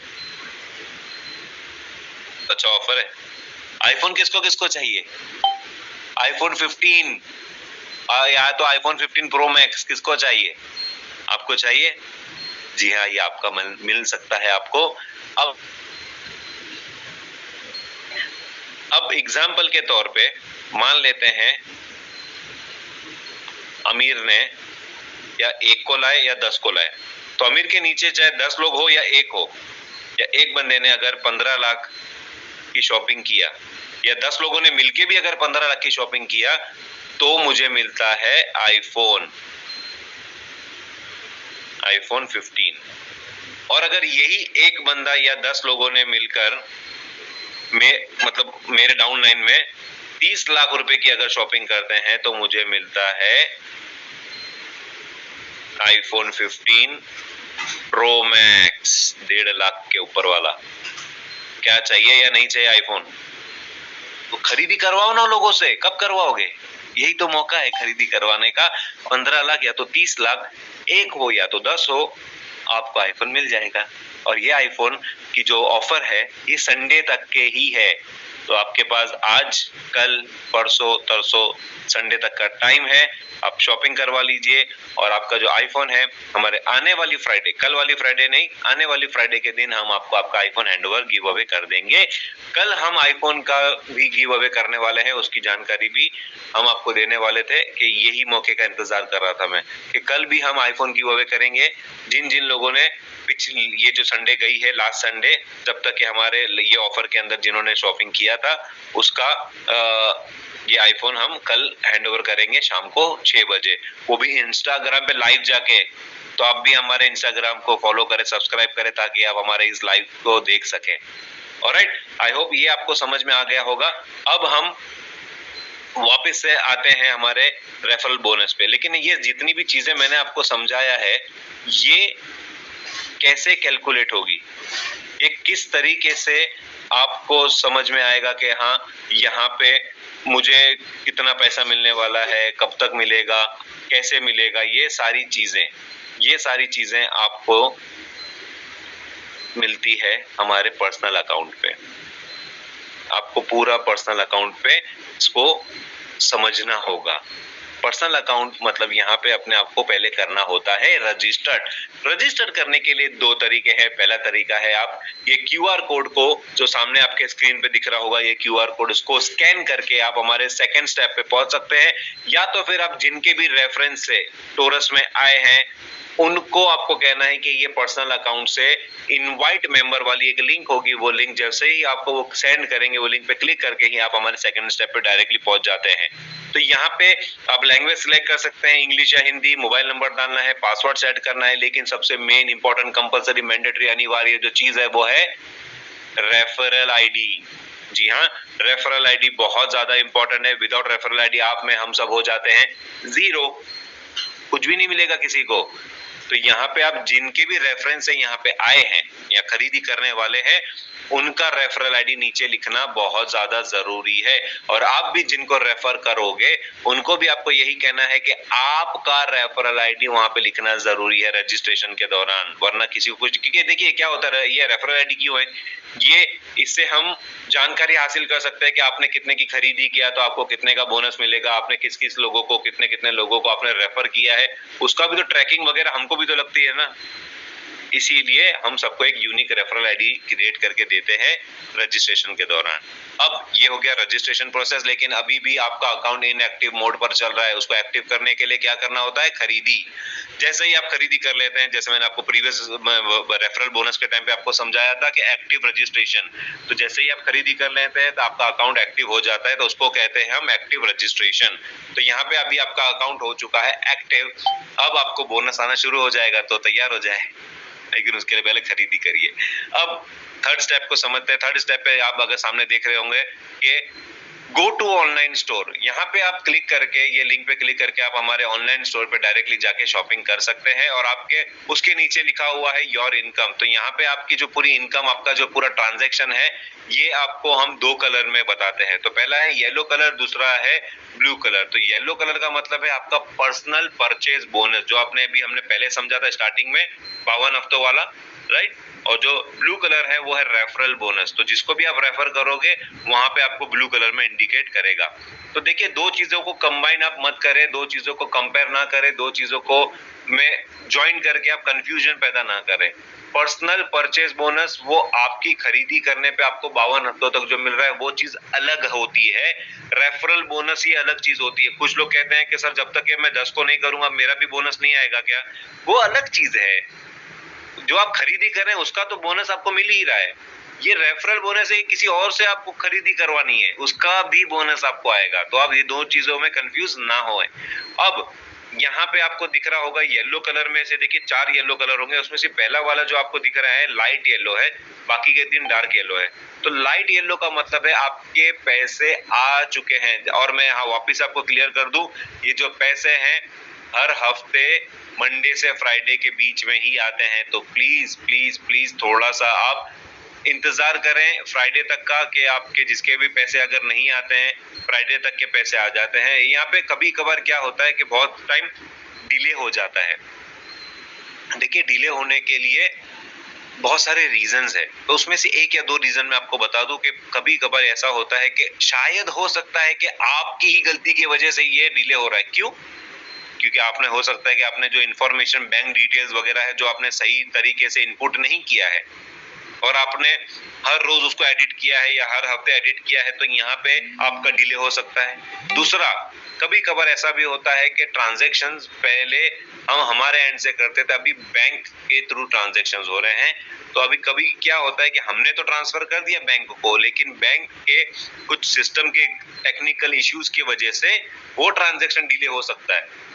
A: अच्छा ऑफर है। आईफोन किसको किसको चाहिए? आईफोन 15 या तो आईफोन 15 प्रो मैक्स किसको चाहिए? आपको चाहिए? जी हाँ, ये आपका मिल सकता है आपको। अब एग्जाम्पल के तौर पे मान लेते हैं अमीर ने या 1 को लाए या 10 को लाए, तो अमीर के नीचे चाहे 10 लोग हो या 1 हो, या एक बंदे ने अगर 15 लाख की शॉपिंग किया, या 10 लोगों ने मिलके भी अगर 15 लाख की शॉपिंग किया, तो मुझे मिलता है आईफोन 15। और अगर यही एक बंदा या 10 लोगों ने मिलकर मतलब मेरे डाउन लाइन में 30 लाख रुपए की अगर शॉपिंग करते हैं, तो मुझे मिलता है आईफोन 15 प्रो मैक्स 1.5 लाख के ऊपर वाला। क्या चाहिए या नहीं चाहिए आईफोन? तो खरीदी करवाओ ना लोगों से। कब करवाओगे? यही तो मौका है खरीदी करवाने का। 15 लाख या तो 30 लाख, एक हो या तो 10 हो, आपको आईफोन मिल जाएगा। और ये आईफोन की जो ऑफर है ये संडे तक के ही है, तो आपके पास आज, कल, परसों, तरसों, संडे तक का टाइम है, आप शॉपिंग करवा लीजिए। और आपका जो आईफोन है, हमारे आने वाली फ्राइडे, कल वाली फ्राइडे नहीं, आने वाली फ्राइडे के दिन हम आपको आपका आईफोन हैंडओवर गिव अवे कर देंगे। कल हम आईफोन का भी गिव अवे करने वाले हैं, उसकी जानकारी भी हम आपको देने वाले थे, कि यही मौके का इंतजार कर रहा था मैं, कि कल भी हम आईफोन गिव अवे करेंगे। जिन जिन लोगों ने पिछली ये जो संडे गई है, लास्ट संडे, जब तक कि हमारे ये ऑफर के अंदर जिन्होंने शॉपिंग किया था, उसका ये आईफोन हम कल हैंडओवर करेंगे शाम को 6 बजे, वो भी इंस्टाग्राम पे लाइव जाके। तो आप भी हमारे इंस्टाग्राम को फॉलो करें, सब्सक्राइब करें, ताकि आप हमारे इस लाइव को देख सकें। ऑलराइट, आई होप ये आपको समझ में आ गया होगा। अब हम वापस से आते हैं हमारे रेफरल बोनस पे। लेकिन ये जितनी भी चीजें मैंने आपको समझाया है, ये कैसे कैलकुलेट होगी, ये किस तरीके से आपको समझ में आएगा कि हाँ यहाँ पे मुझे कितना पैसा मिलने वाला है, कब तक मिलेगा, कैसे मिलेगा, ये सारी चीजें आपको मिलती है हमारे पर्सनल अकाउंट पे। आपको पूरा पर्सनल अकाउंट पे इसको समझना होगा। पर्सनल अकाउंट मतलब यहाँ पे अपने आप को पहले करना होता है रजिस्टर्ड। रजिस्टर करने के लिए दो तरीके हैं। पहला तरीका है आप ये क्यूआर कोड को जो सामने आपके स्क्रीन पे दिख रहा होगा, ये क्यूआर कोड, उसको स्कैन करके आप हमारे सेकंड स्टेप पे पहुंच सकते हैं। या तो फिर आप जिनके भी रेफरेंस से टोरस में आए हैं उनको आपको कहना है कि ये पर्सनल अकाउंट से इनवाइट मेंबर वाली एक लिंक होगी, वो लिंक जैसे ही आपको वो सेंड करेंगे, वो लिंक पे क्लिक करके ही आप हमारे सेकंड स्टेप पे डायरेक्टली पहुंच जाते हैं। तो यहाँ पे आप लैंग्वेज सिलेक्ट कर सकते हैं, इंग्लिश या हिंदी, मोबाइल नंबर डालना है, पासवर्ड सेट करना है, लेकिन सबसे मेन इंपॉर्टेंट कंपलसरी मैंडेटरी अनिवार्य जो चीज है वो है रेफरल आईडी। जी हाँ, रेफरल आईडी बहुत ज्यादा इंपॉर्टेंट है। विदाउट रेफरल आईडी आप में हम सब हो जाते हैं जीरो, कुछ भी नहीं मिलेगा किसी को। तो यहाँ पे आप जिनके भी रेफरेंस से यहाँ पे आए हैं या खरीदी करने वाले हैं उनका रेफरल आईडी नीचे लिखना बहुत ज्यादा जरूरी है। और आप भी जिनको रेफर करोगे उनको भी आपको यही कहना है कि आपका रेफरल आईडी वहां पे लिखना जरूरी है रजिस्ट्रेशन के दौरान, वरना किसी को कुछ, क्योंकि देखिए क्या होता है, ये रेफरल आईडी क्यों है, ये इससे हम जानकारी हासिल कर सकते हैं कि आपने कितने की खरीदी किया तो आपको कितने का बोनस मिलेगा, आपने किस किस लोगों को, कितने कितने लोगों को आपने रेफर किया है, उसका भी तो ट्रैकिंग वगैरह हमको भी तो लगती है ना। इसीलिए हम सबको एक यूनिक रेफरल आईडी क्रिएट करके देते हैं रजिस्ट्रेशन के दौरान। अब ये हो गया रजिस्ट्रेशन प्रोसेस, लेकिन अभी भी आपका अकाउंट इनएक्टिव मोड पर चल रहा है। उसको एक्टिव करने के लिए क्या करना होता है, खरीदी। जैसे ही आप खरीदी कर लेते हैं, जैसे मैंने आपको प्रीवियस रेफरल बोनस के टाइम पे आपको समझाया था कि एक्टिव रजिस्ट्रेशन, तो जैसे ही आप खरीदी कर लेते हैं तो आपका अकाउंट एक्टिव हो जाता है, तो उसको कहते हैं हम एक्टिव रजिस्ट्रेशन। तो यहाँ पे अभी आपका अकाउंट हो चुका है एक्टिव, अब आपको बोनस आना शुरू हो जाएगा, तो तैयार हो जाए, लेकिन उसके लिए पहले खरीदी करिए। अब थर्ड स्टेप को समझते हैं। थर्ड स्टेप पे आप अगर सामने देख रहे होंगे कि गो टू ऑनलाइन स्टोर, यहाँ पे आप क्लिक करके, ये लिंक पे क्लिक करके आप हमारे ऑनलाइन स्टोर पे डायरेक्टली जाके शॉपिंग कर सकते हैं। और आपके उसके नीचे लिखा हुआ है योर इनकम, तो यहाँ पे आपकी जो पूरी इनकम, आपका जो पूरा ट्रांजैक्शन है, ये आपको हम दो कलर में बताते हैं। तो पहला है येलो कलर, दूसरा है ब्लू कलर। तो येलो कलर का मतलब है आपका पर्सनल परचेज बोनस, जो आपने अभी हमने पहले समझा था स्टार्टिंग में 52 हफ्तों वाला, राइट। और जो ब्लू कलर है वो है रेफरल बोनस, तो जिसको भी आप रेफर करोगे वहां पे आपको ब्लू कलर में इंडिकेट करेगा। तो देखिए, दो चीजों को कंबाइन आप मत करें, दो चीजों को कंपेयर ना करें, दो चीजों को में ज्वाइन करके आप कंफ्यूजन पैदा ना करें। पर्सनल परचेज बोनस वो आपकी खरीदी करने पे आपको 52 हफ्तों तक जो मिल रहा है वो चीज अलग होती है। रेफरल बोनस ये अलग चीज होती है। कुछ लोग कहते हैं कि सर जब तक मैं 10 को नहीं करूंगा मेरा भी बोनस नहीं आएगा क्या, वो अलग चीज है। जो आप खरीदी कर रहे हैं उसका तो बोनस आपको मिल ही रहा है। ये रेफरल बोनस है, किसी और से आपको खरीदी करवानी है उसका भी बोनस आपको आएगा। तो आप ये दो चीजों में कंफ्यूज ना होएं। अब यहाँ पे आपको दिख रहा होगा येलो कलर में से, देखिए 4 येलो कलर होंगे, उसमें से पहला वाला जो आपको दिख रहा है लाइट येलो है, बाकी के 3 डार्क येलो है। तो लाइट येलो का मतलब है आपके पैसे आ चुके हैं। और मैं वापिस आपको क्लियर कर दूं, ये जो पैसे हैं हर हफ्ते मंडे से फ्राइडे के बीच में ही आते हैं। तो प्लीज प्लीज प्लीज थोड़ा सा आप इंतजार करें फ्राइडे तक का, कि आपके जिसके भी पैसे अगर नहीं आते हैं फ्राइडे तक के पैसे आ जाते हैं। यहाँ पे कभी कभार क्या होता है कि बहुत टाइम डिले हो जाता है। देखिए, डिले होने के लिए बहुत सारे रीजंस है, तो उसमें से एक या दो रीजन मैं आपको बता दूं कि कभी कभार ऐसा होता है कि शायद हो सकता है कि आपकी ही गलती की वजह से ये डिले हो रहा है। क्यों? क्योंकि आपने, हो सकता है कि आपने जो इन्फॉर्मेशन, बैंक डिटेल्स वगैरह है, जो आपने सही तरीके से इनपुट नहीं किया है और आपने हर रोज उसको एडिट किया है या हर हफ्ते एडिट किया है, तो यहाँ पे आपका डिले हो सकता है। दूसरा, कभी कभार ऐसा भी होता है कि ट्रांजैक्शंस पहले हम हमारे एंड से करते थे, अभी बैंक के थ्रू ट्रांजैक्शंस हो रहे हैं। तो अभी कभी क्या होता है कि हमने तो ट्रांसफर कर दिया बैंक को, लेकिन बैंक के कुछ सिस्टम के टेक्निकल इश्यूज की वजह से वो ट्रांजैक्शन डिले हो सकता है।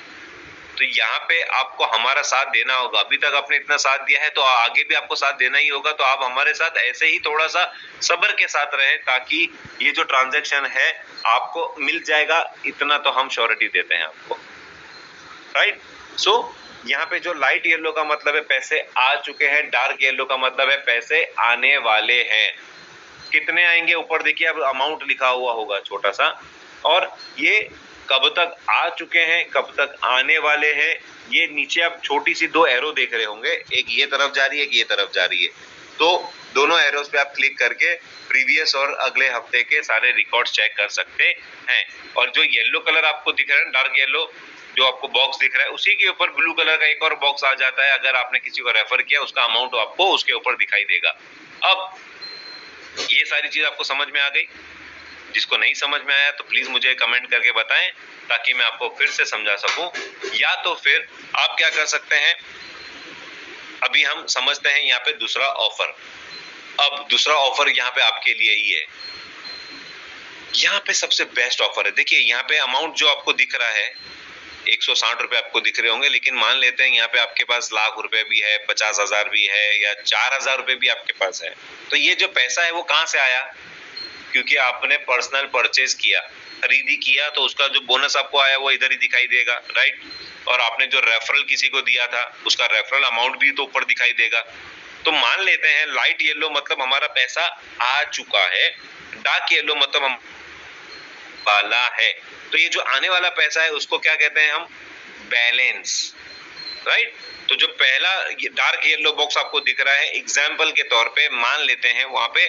A: तो यहाँ पे आपको हमारा साथ देना होगा। अभी तक आपने इतना साथ दिया है तो आगे भी आपको साथ देना ही होगा। तो आप हमारे साथ ऐसे ही थोड़ा सा सब्र के साथ रहें, ताकि ये जो ट्रांजैक्शन है आपको मिल जाएगा, इतना तो हम श्योरिटी देते हैं आपको, राइट। सो यहाँ पे जो लाइट येलो का मतलब है पैसे आ चुके हैं, डार्क येलो का मतलब है पैसे आने वाले हैं। कितने आएंगे, ऊपर देखिए अब अमाउंट लिखा हुआ होगा छोटा सा, और ये कब तक आ चुके हैं, कब तक आने वाले हैं, ये नीचे आप छोटी सी 2 एरो देख रहे होंगे, एक ये तरफ जा रही है, एक ये तरफ जा रही है। तो दोनों एरोस पे आप क्लिक करके प्रीवियस और अगले हफ्ते के सारे रिकॉर्ड्स चेक कर सकते हैं। और जो येलो कलर आपको दिख रहा है, डार्क येलो जो आपको बॉक्स दिख रहा है, उसी के ऊपर ब्लू कलर का एक और बॉक्स आ जाता है। अगर आपने किसी को रेफर किया, उसका अमाउंट आपको उसके ऊपर दिखाई देगा। अब ये सारी चीज आपको समझ में आ गई? जिसको नहीं समझ में आया तो प्लीज मुझे कमेंट करके बताएं, ताकि मैं आपको फिर से समझा सकूं। या तो फिर आप क्या कर सकते हैं, अभी हम समझते हैं यहाँ पे दूसरा ऑफर। अब दूसरा ऑफर यहाँ पे आपके लिए ही है। यहाँ पे सबसे बेस्ट ऑफर है। देखिए यहाँ पे अमाउंट जो आपको दिख रहा है 160 रुपए आपको दिख रहे होंगे, लेकिन मान लेते हैं यहाँ पे आपके पास लाख रुपए भी है, 50,000 भी है, या 4,000 रुपए भी आपके पास है। तो ये जो पैसा है वो कहाँ से आया? क्योंकि आपने पर्सनल परचेज किया, खरीदी किया, तो उसका जो बोनस आपको आया वो इधर ही दिखाई देगा, राइट। और आपने जो रेफरल किसी को दिया था, उसका रेफरल अमाउंट भी तो ऊपर दिखाई देगा। तो मान लेते हैं लाइट येलो मतलब हमारा पैसा आ चुका है, डार्क येलो मतलब हम वाला है। तो ये जो आने वाला पैसा है उसको क्या कहते हैं हम? Balance, right. तो जो पहला डार्क येलो बॉक्स आपको दिख रहा है, एग्जाम्पल के तौर पे मान लेते हैं वहां पे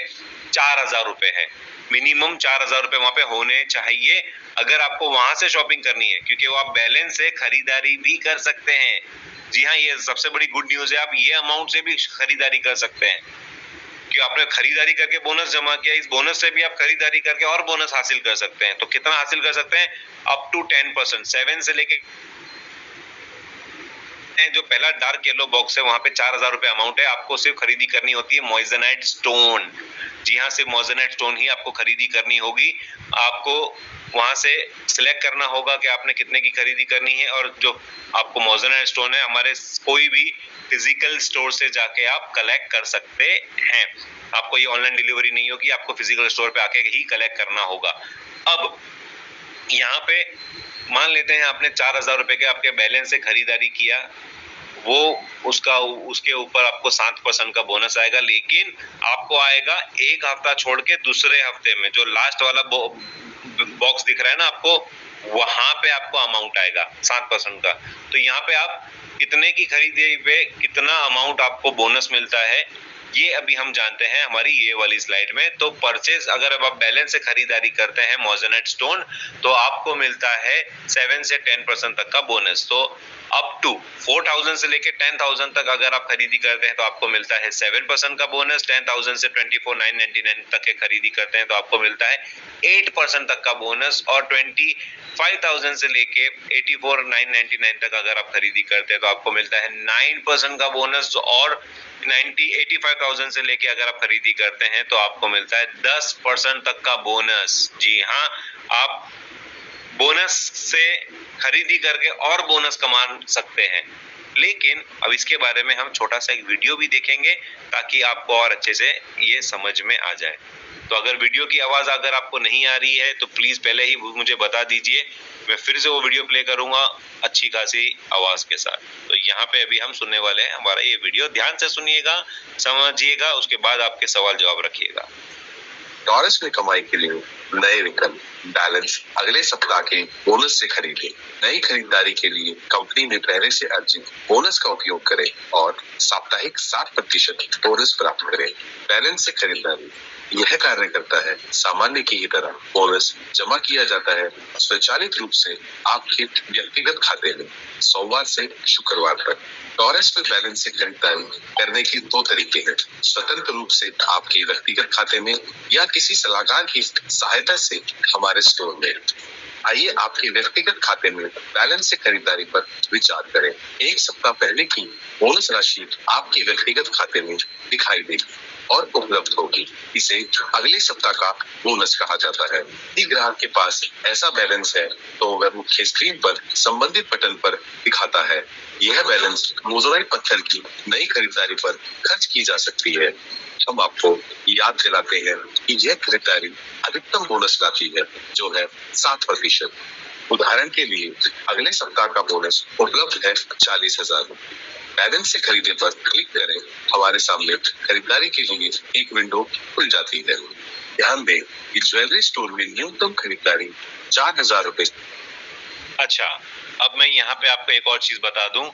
A: 4,000 रुपए है, मिनिमम 4,000 रुपए वहां पे होने चाहिए अगर आपको वहां से शॉपिंग करनी है, क्योंकि वो आप बैलेंस से खरीदारी भी कर सकते हैं। जी हाँ, ये सबसे बड़ी गुड न्यूज है, आप ये अमाउंट से भी खरीदारी कर सकते हैं, कि आपने खरीदारी करके बोनस जमा किया, इस बोनस से भी आप खरीदारी करके और बोनस हासिल कर सकते हैं। तो कितना हासिल कर सकते हैं? अप टू 10%, 7 से लेके जो पहला डार्क येलो बॉक्स है वहां पे 4,000 रुपए अमाउंट है। आपको सिर्फ खरीदी करनी होती है मोइजनाइट स्टोन। जी हाँ, सिर्फ मोइजनाइट स्टोन ही आपको खरीदी करनी होगी। आपको वहां से सिलेक्ट करना होगा कि आपने कितने की खरीदी करनी है, और जो आपको मोइजनाइट स्टोन है हमारे कोई भी फिजिकल स्टोर से जाके आप कलेक्ट कर सकते हैं। आपको ये ऑनलाइन डिलीवरी नहीं होगी, आपको फिजिकल स्टोर पे आके ही कलेक्ट करना होगा। अब यहाँ पे मान लेते हैं आपने 4,000 रुपए के आपके बैलेंस से खरीदारी किया, वो उसके ऊपर आपको 7% का बोनस आएगा, लेकिन आपको आएगा एक हफ्ता छोड़ के दूसरे हफ्ते में, जो लास्ट वाला बॉक्स दिख रहा है ना आपको, वहां पे आपको अमाउंट आएगा 7% का। तो यहाँ पे आप कितने की खरीदी पे कितना अमाउंट आपको बोनस मिलता है, ये अभी हम जानते हैं हमारी ये वाली स्लाइड में। तो परचेज अगर अब आप बैलेंस से खरीदारी करते हैं मोइजनाइट स्टोन, तो आपको मिलता है 7 से 10% तक का बोनस। तो अप टू 4,000 से लेके 10,000 तक अगर आप खरीदी करते हैं तो आपको मिलता है 7% का बोनस। 10,000 से 24,999 तक के खरीदी करते हैं तो आपको मिलता है 8% तक का बोनस। और 25,000 से लेके 84,999 तक अगर आप खरीदी करते हैं तो आपको मिलता है 9% का बोनस। और 85,000 से लेके अगर आप खरीदी करते हैं तो आपको मिलता है 10% तक का बोनस। जी हाँ, आप बोनस से खरीदी करके और बोनस कमा सकते हैं। लेकिन अब इसके बारे में हम छोटा सा एक वीडियो भी देखेंगे, ताकि आपको और अच्छे से ये समझ में आ जाए। तो अगर वीडियो की आवाज अगर आपको नहीं आ रही है तो प्लीज पहले ही मुझे बता दीजिए, मैं फिर से वो वीडियो प्ले करूंगा अच्छी खासी आवाज के साथ। तो यहाँ पे अभी हम सुनने वाले हैं हमारा ये वीडियो, ध्यान से सुनिएगा, समझिएगा, उसके बाद आपके सवाल जवाब रखिएगा।
B: टॉरस में कमाई के लिए नए विकल्प, बैलेंस अगले सप्ताह के बोनस से खरीदें। नई खरीदारी के लिए कंपनी में पहले से अर्जित बोनस का उपयोग करें और साप्ताहिक 60% बोनस प्राप्त करें। बैलेंस से खरीदारी यह कार्य करता है सामान्य की ही तरह। बोनस जमा किया जाता है स्वचालित रूप से आपके व्यक्तिगत खाते में सोमवार से शुक्रवार तक। टॉरस में बैलेंस से खरीदारी करने के 2 तरीके हैं, स्वतंत्र रूप से आपके व्यक्तिगत खाते में या किसी सलाहकार की सहायता से हमारे स्टोर में। आइए आपके व्यक्तिगत खाते में बैलेंस से खरीदारी पर विचार करें। एक सप्ताह पहले की बोनस राशि आपके व्यक्तिगत खाते में दिखाई देगी और उपलब्ध होगी। इसे अगले सप्ताह का बोनस कहा जाता है। यदि ग्राहक के पास ऐसा बैलेंस है तो वह मुख्य स्क्रीन पर संबंधित बटन पर दिखाता है। यह बैलेंस मोज़ोनाइट पत्थर की नई खरीदारी पर खर्च की जा सकती है। हम आपको याद दिलाते हैं कि यह खरीदारी अधिकतम बोनस लाती है, जो है 7%। उदाहरण के लिए अगले सप्ताह का बोनस उपलब्ध है 40,000। बैलेंस से खरीदने पर क्लिक करें, हमारे सामने खरीदारी के लिए एक विंडो खुल जाती है। ध्यान दें कि ज्वेलरी स्टोर में न्यूनतम खरीदारी 4,000 रुपए।
A: अच्छा, अब मैं यहाँ पे आपको एक और चीज बता दूं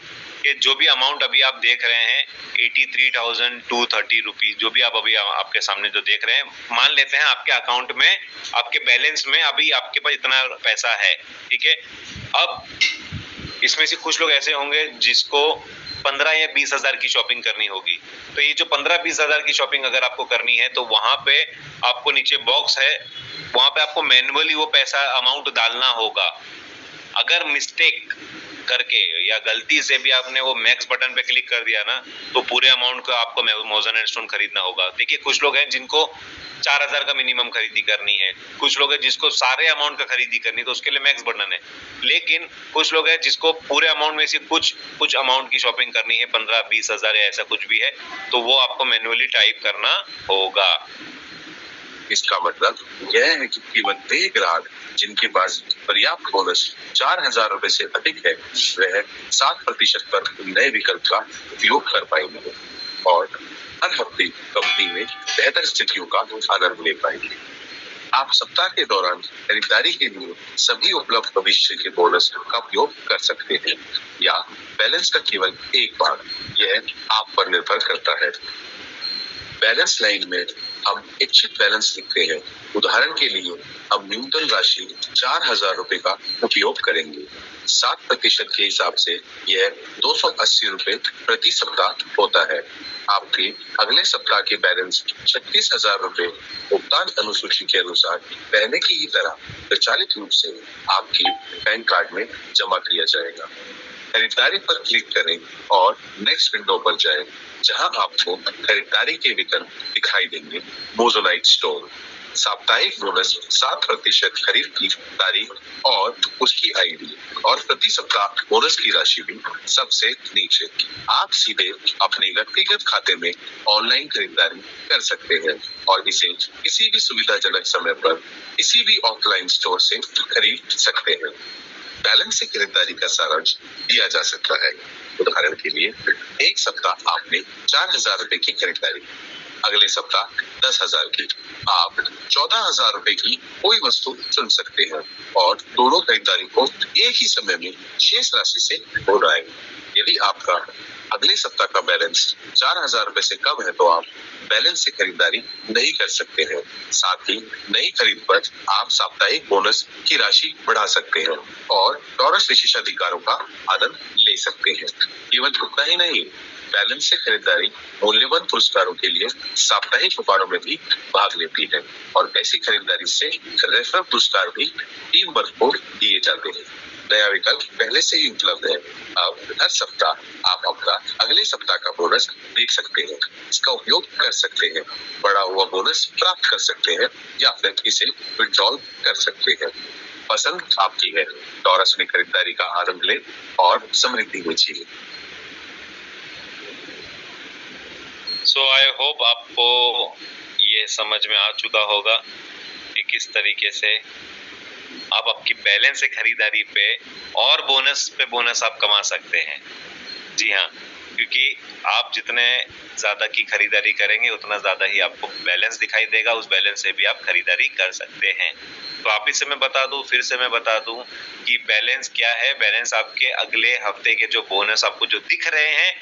A: कि कि जो भी अमाउंट अभी आप देख रहे हैं 83,230 रुपीज, जो भी आप अभी आपके सामने जो देख रहे हैं, मान लेते हैं आपके अकाउंट में, आपके बैलेंस में अभी आपके पास इतना पैसा है, ठीक है। अब इसमें से कुछ लोग ऐसे होंगे जिसको 15 या 20 हजार की शॉपिंग करनी होगी। तो ये जो 15-20 हजार की शॉपिंग अगर आपको करनी है तो वहां पे आपको नीचे बॉक्स है, वहां पे आपको मैन्युअली वो पैसा अमाउंट डालना होगा। अगर मिस्टेक करके या गलती से भी आपने वो मैक्स बटन पे क्लिक कर दिया ना, तो पूरे अमाउंट का आपको मोज़न एंड स्टोन खरीदना होगा। देखिए कुछ लोग हैं जिनको 4,000 का मिनिमम खरीदी करनी है, कुछ लोग हैं जिसको सारे अमाउंट का खरीदी करनी है, तो उसके लिए मैक्स बटन है। लेकिन कुछ लोग हैं जिसको पूरे अमाउंट में से कुछ अमाउंट की शॉपिंग करनी है, 15-20 हजार या ऐसा कुछ भी है, तो वो आपको मैन्युअली टाइप करना होगा।
B: इसका मतलब यह है कि केवल वे ग्राहक जिनके पास पर्याप्त बोनस 4,000 रुपए से अधिक है, वह 7% पर नए विकल्प का उपयोग कर पाएंगे और हर हफ्ते कंपनी में बेहतर स्थितियों का आनंद ले पाएंगे। आप सप्ताह के दौरान खरीदारी के लिए सभी उपलब्ध भविष्य के बोनस का उपयोग कर सकते हैं या बैलेंस का केवल एक भाग, यह आप पर निर्भर करता है। बैलेंस लाइन में हम इच्छित बैलेंस लिखते हैं। उदाहरण के लिए हम न्यूनतम राशि 4,000 रुपए का उपयोग करेंगे। 7% के हिसाब से यह 280 रुपए प्रति सप्ताह होता है। आपके अगले सप्ताह के बैलेंस 36,000 रुपए भुगतान अनुसूची के अनुसार पहले की ही तरह स्वचालित रूप से आपके बैंक कार्ड में जमा किया जाएगा। खरीदारी पर क्लिक करें और नेक्स्ट विंडो पर जाएं, जहां आपको खरीदारी के विकल्प दिखाई देंगे। मोज़ोनाइट स्टोर साप्ताहिक बोनस 7% खरीद की तारीख और उसकी आईडी और प्रति सप्ताह बोनस की राशि भी सबसे नीचे। आप सीधे अपने व्यक्तिगत खाते में ऑनलाइन खरीदारी कर सकते हैं और इसे किसी भी सुविधाजनक समय पर किसी भी ऑफलाइन स्टोर से खरीद सकते हैं। बैलेंस से खरीदारी का सारांश दिया जा सकता है। उदाहरण के लिए एक सप्ताह आपने 4,000 रुपए की खरीदारी, अगले सप्ताह 10,000 की। आप 14,000 रुपए की कोई वस्तु चुन सकते हैं और दोनों खरीदारी को एक ही समय में शेष राशि से दोहराएं। यदि आपका अगले सप्ताह का बैलेंस 4,000 रुपए से कम है, तो आप बैलेंस से खरीदारी नहीं कर सकते हैं। साथ ही नई खरीद पर आप साप्ताहिक बोनस की राशि बढ़ा सकते हैं और टॉरस विशेषाधिकारों का आनंद ले सकते हैं। केवल उतना ही नहीं, बैलेंस से खरीदारी मूल्यवान पुरस्कारों के लिए साप्ताहिक उपहारों में भी भाग लेती है और ऐसी खरीदारी से रेफरल पुरस्कार भी टीम वर्क को दिए जाते हैं। नया विकल्प पहले से ही उपलब्ध है। अब हर सप्ताह आप अपना अगले सप्ताह का बोनस देख सकते हैं, इसका उपयोग कर सकते हैं, बढ़ा हुआ बोनस प्राप्त कर सकते हैं या फिर इसे विड्रॉल कर सकते हैं। पसंद आपकी है। टॉरस में खरीदारी का आनंद लें और समृद्धि में जिए।
A: सो आई होप आपको ये समझ में आ चुका होगा कि किस तरीके से आप आपकी बैलेंस से खरीदारी पे और बोनस पे बोनस आप कमा सकते हैं। जी हाँ, क्योंकि आप जितने ज्यादा की खरीदारी करेंगे उतना ज्यादा ही आपको बैलेंस दिखाई देगा, उस बैलेंस से भी आप खरीदारी कर सकते हैं। तो आप इसे मैं बता दूं, फिर से मैं बता दूं कि बैलेंस क्या है। बैलेंस आपके अगले हफ्ते के जो बोनस आपको जो दिख रहे हैं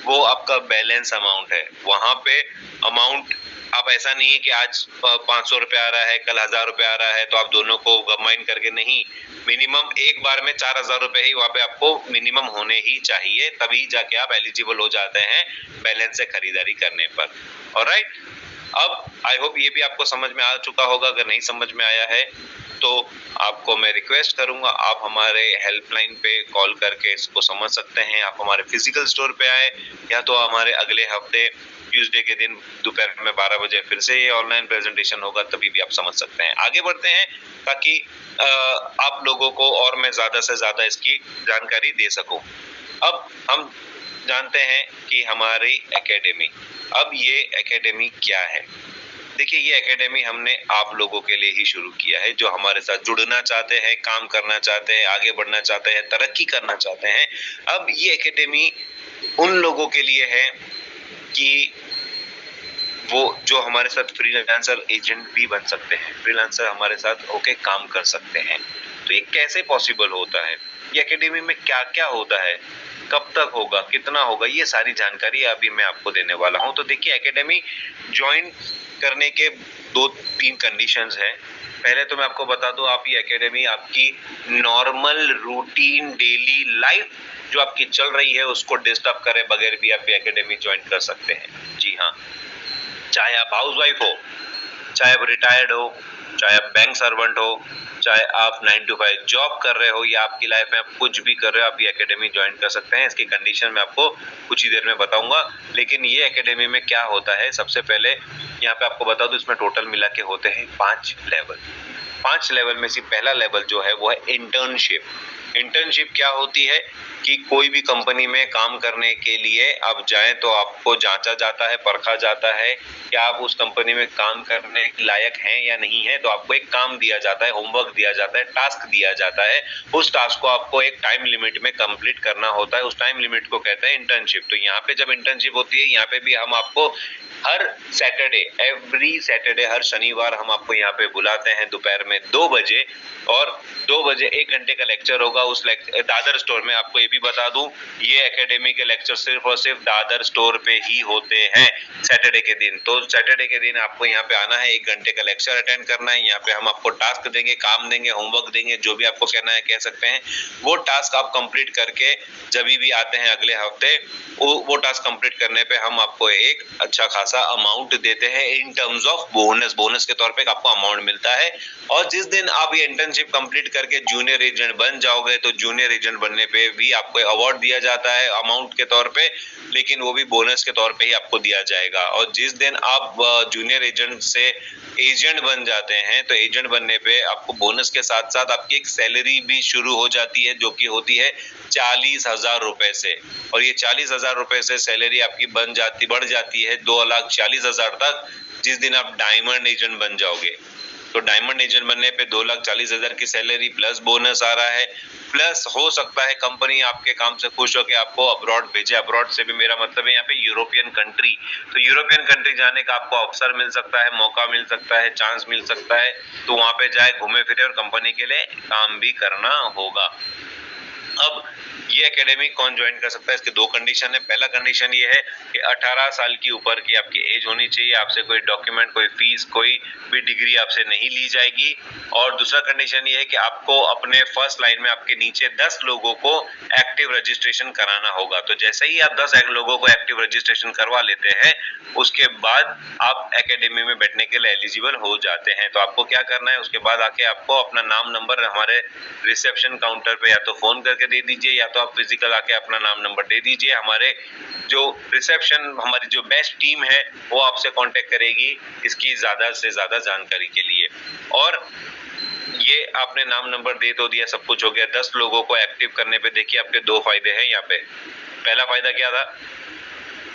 A: वो आपका बैलेंस अमाउंट है। वहां पे अमाउंट आप ऐसा नहीं है कि आज 500 रुपए आ रहा है, कल 1,000 रुपए आ रहा है, तो आप दोनों को कंबाइन करके नहीं, मिनिमम एक बार में 4,000 रुपए ही वहां पे आपको मिनिमम होने ही चाहिए, तभी जाके आप एलिजिबल हो जाते हैं बैलेंस से खरीदारी करने पर। ऑलराइट, अब आई होप ये भी आपको समझ में आ चुका होगा। अगर नहीं समझ में आया है तो आपको मैं रिक्वेस्ट करूंगा, आप हमारे हेल्पलाइन पे कॉल करके इसको समझ सकते हैं। आप हमारे फिजिकल स्टोर पे आए या तो हमारे अगले हफ्ते ट्यूसडे के दिन दोपहर में 12 बजे फिर से ये ऑनलाइन प्रेजेंटेशन होगा, तभी भी आप समझ सकते हैं। आगे बढ़ते हैं ताकि आप लोगों को और मैं ज्यादा से ज्यादा इसकी जानकारी दे सकूं। अब हम जानते हैं कि हमारी एकेडमी, अब ये एकेडमी क्या है। देखिए, ये एकेडमी हमने आप लोगों के लिए ही शुरू किया है, जो हमारे साथ जुड़ना चाहते हैं, काम करना चाहते हैं, आगे बढ़ना चाहते हैं, तरक्की करना चाहते हैं। अब ये एकेडमी उन लोगों के लिए है कि वो जो हमारे साथ फ्रीलांसर एजेंट भी बन सकते हैं, फ्रीलांसर हमारे साथ होके काम कर सकते हैं। तो ये कैसे पॉसिबल होता है, ये एकेडमी में क्या क्या होता है, कब तक होगा, कितना होगा, ये सारी जानकारी अभी मैं आपको देने वाला हूँ। तो देखिए, एकेडमी ज्वाइन करने के 2-3 कंडीशंस हैं। पहले तो मैं आपको बता दूं, आप ये एकेडमी आपकी नॉर्मल रूटीन डेली लाइफ जो आपकी चल रही है उसको डिस्टर्ब करे बगैर भी आप ये एकेडमी ज्वाइन कर सकते हैं। जी हाँ, चाहे आप हाउसवाइफ हो, चाहे आप रिटायर्ड हो, चाहे आप बैंक सर्वेंट हो, चाहे आप 9 to 5 जॉब कर रहे हो या आपकी लाइफ में आप कुछ भी कर रहे हो, आप ये एकेडमी ज्वाइन कर सकते हैं। इसकी कंडीशन मैं आपको कुछ ही देर में बताऊंगा। लेकिन ये एकेडमी में क्या होता है, सबसे पहले यहाँ पे आपको बता दूं, इसमें टोटल मिला के होते हैं 5 लेवल। 5 लेवल में से पहला लेवल जो है वो है इंटर्नशिप। इंटर्नशिप क्या होती है कि कोई भी कंपनी में काम करने के लिए आप जाएं तो आपको जांचा जाता है, परखा जाता है कि आप उस कंपनी में काम करने के लायक हैं या नहीं है। तो आपको एक काम दिया जाता है, होमवर्क दिया जाता है, टास्क दिया जाता है। उस टास्क को आपको एक टाइम लिमिट में कंप्लीट करना होता है। उस टाइम लिमिट को कहते हैं इंटर्नशिप। तो यहाँ पे जब इंटर्नशिप होती है, यहाँ पे भी हम आपको हर सैटरडे, एवरी सैटरडे, हर शनिवार हम आपको यहाँ पे बुलाते हैं दोपहर में 2 बजे, और 2 बजे 1 घंटे का लेक्चर होगा। उस दादर स्टोर में आपको ये भी बता दूं, ये एकेडमी के लेक्चर सिर्फ और सिर्फ दादर स्टोर पे ही होते हैं सैटरडे के दिन। तो सैटरडे के दिन आपको यहाँ पे आना है, 1 घंटे का लेक्चर अटेंड करना है। यहाँ पे हम आपको टास्क देंगे, काम देंगे, होमवर्क देंगे, जो भी आपको कहना है कह सकते हैं। वो टास्क आप कंप्लीट करके जब भी आते हैं अगले हफ्ते, वो टास्क कंप्लीट करने पे हम आपको एक अच्छा खासा अमाउंट देते हैं इन टर्म्स ऑफ बोनस के तौर पे आपको अमाउंट मिलता है। और जिस दिन आप ये इंटर्नशिप कंप्लीट करके जूनियर एजेंट बन जाओगे तो जूनियर एजेंट बनने पे भी आपको अवार्ड दिया जाता है अमाउंट के तौर पे, लेकिन वो भी बोनस के तौर पे ही आपको दिया जाएगा। और जिस दिन आप जूनियर एजेंट से एजेंट बन जाते हैं तो एजेंट बनने पे आपको बोनस के साथ साथ आपकी एक सैलरी भी शुरू हो जाती है, जो कि होती है 40,000 रुपए से। और ये 40,000 रुपए से सैलरी आपकी बढ़ जाती है 2,40,000 तक, जिस दिन आप डायमंड एजेंट बन जाओगे। तो डायमंड एजेंट बनने पे 2,40,000 की सैलरी प्लस बोनस आ रहा है। प्लस हो सकता है कंपनी आपके काम से खुश होकर आपको अब्रॉड भेजे। अब्रॉड से भी मेरा मतलब है यहाँ पे यूरोपियन कंट्री। तो यूरोपियन कंट्री जाने का आपको अवसर मिल सकता है, मौका मिल सकता है, चांस मिल सकता है। तो वहां पे जाए, घूमे फिरे और कंपनी के लिए काम भी करना होगा। अब ये एकेडमी कौन ज्वाइन कर सकता है, इसके 2 कंडीशन है। पहला कंडीशन ये है कि 18 साल की ऊपर की आपकी एज होनी चाहिए, आपसे कोई डॉक्यूमेंट, कोई फीस, कोई भी डिग्री आपसे नहीं ली जाएगी। और दूसरा कंडीशन ये है कि आपको अपने फर्स्ट लाइन में आपके नीचे 10 लोगों को एक्टिव रजिस्ट्रेशन कराना होगा। तो जैसे ही आप 10 लोगों को एक्टिव रजिस्ट्रेशन करवा लेते हैं, उसके बाद आप एकेडमी में बैठने के लिए एलिजिबल हो जाते हैं। तो आपको क्या करना है, उसके बाद आके आपको अपना नाम नंबर हमारे रिसेप्शन काउंटर पे या तो फोन करके दे दीजिए, या तो आप फिजिकल आके अपना नाम नंबर दे दीजिए। हमारे जो रिसेप्शन, हमारी जो बेस्ट टीम है वो आपसे कांटेक्ट करेगी इसकी ज्यादा से ज्यादा जानकारी के लिए। और ये आपने नाम नंबर दे तो दिया, सब कुछ हो गया। 10 लोगों को एक्टिव करने पे देखिए आपके 2 फायदे हैं यहाँ पे। पहला फायदा क्या था,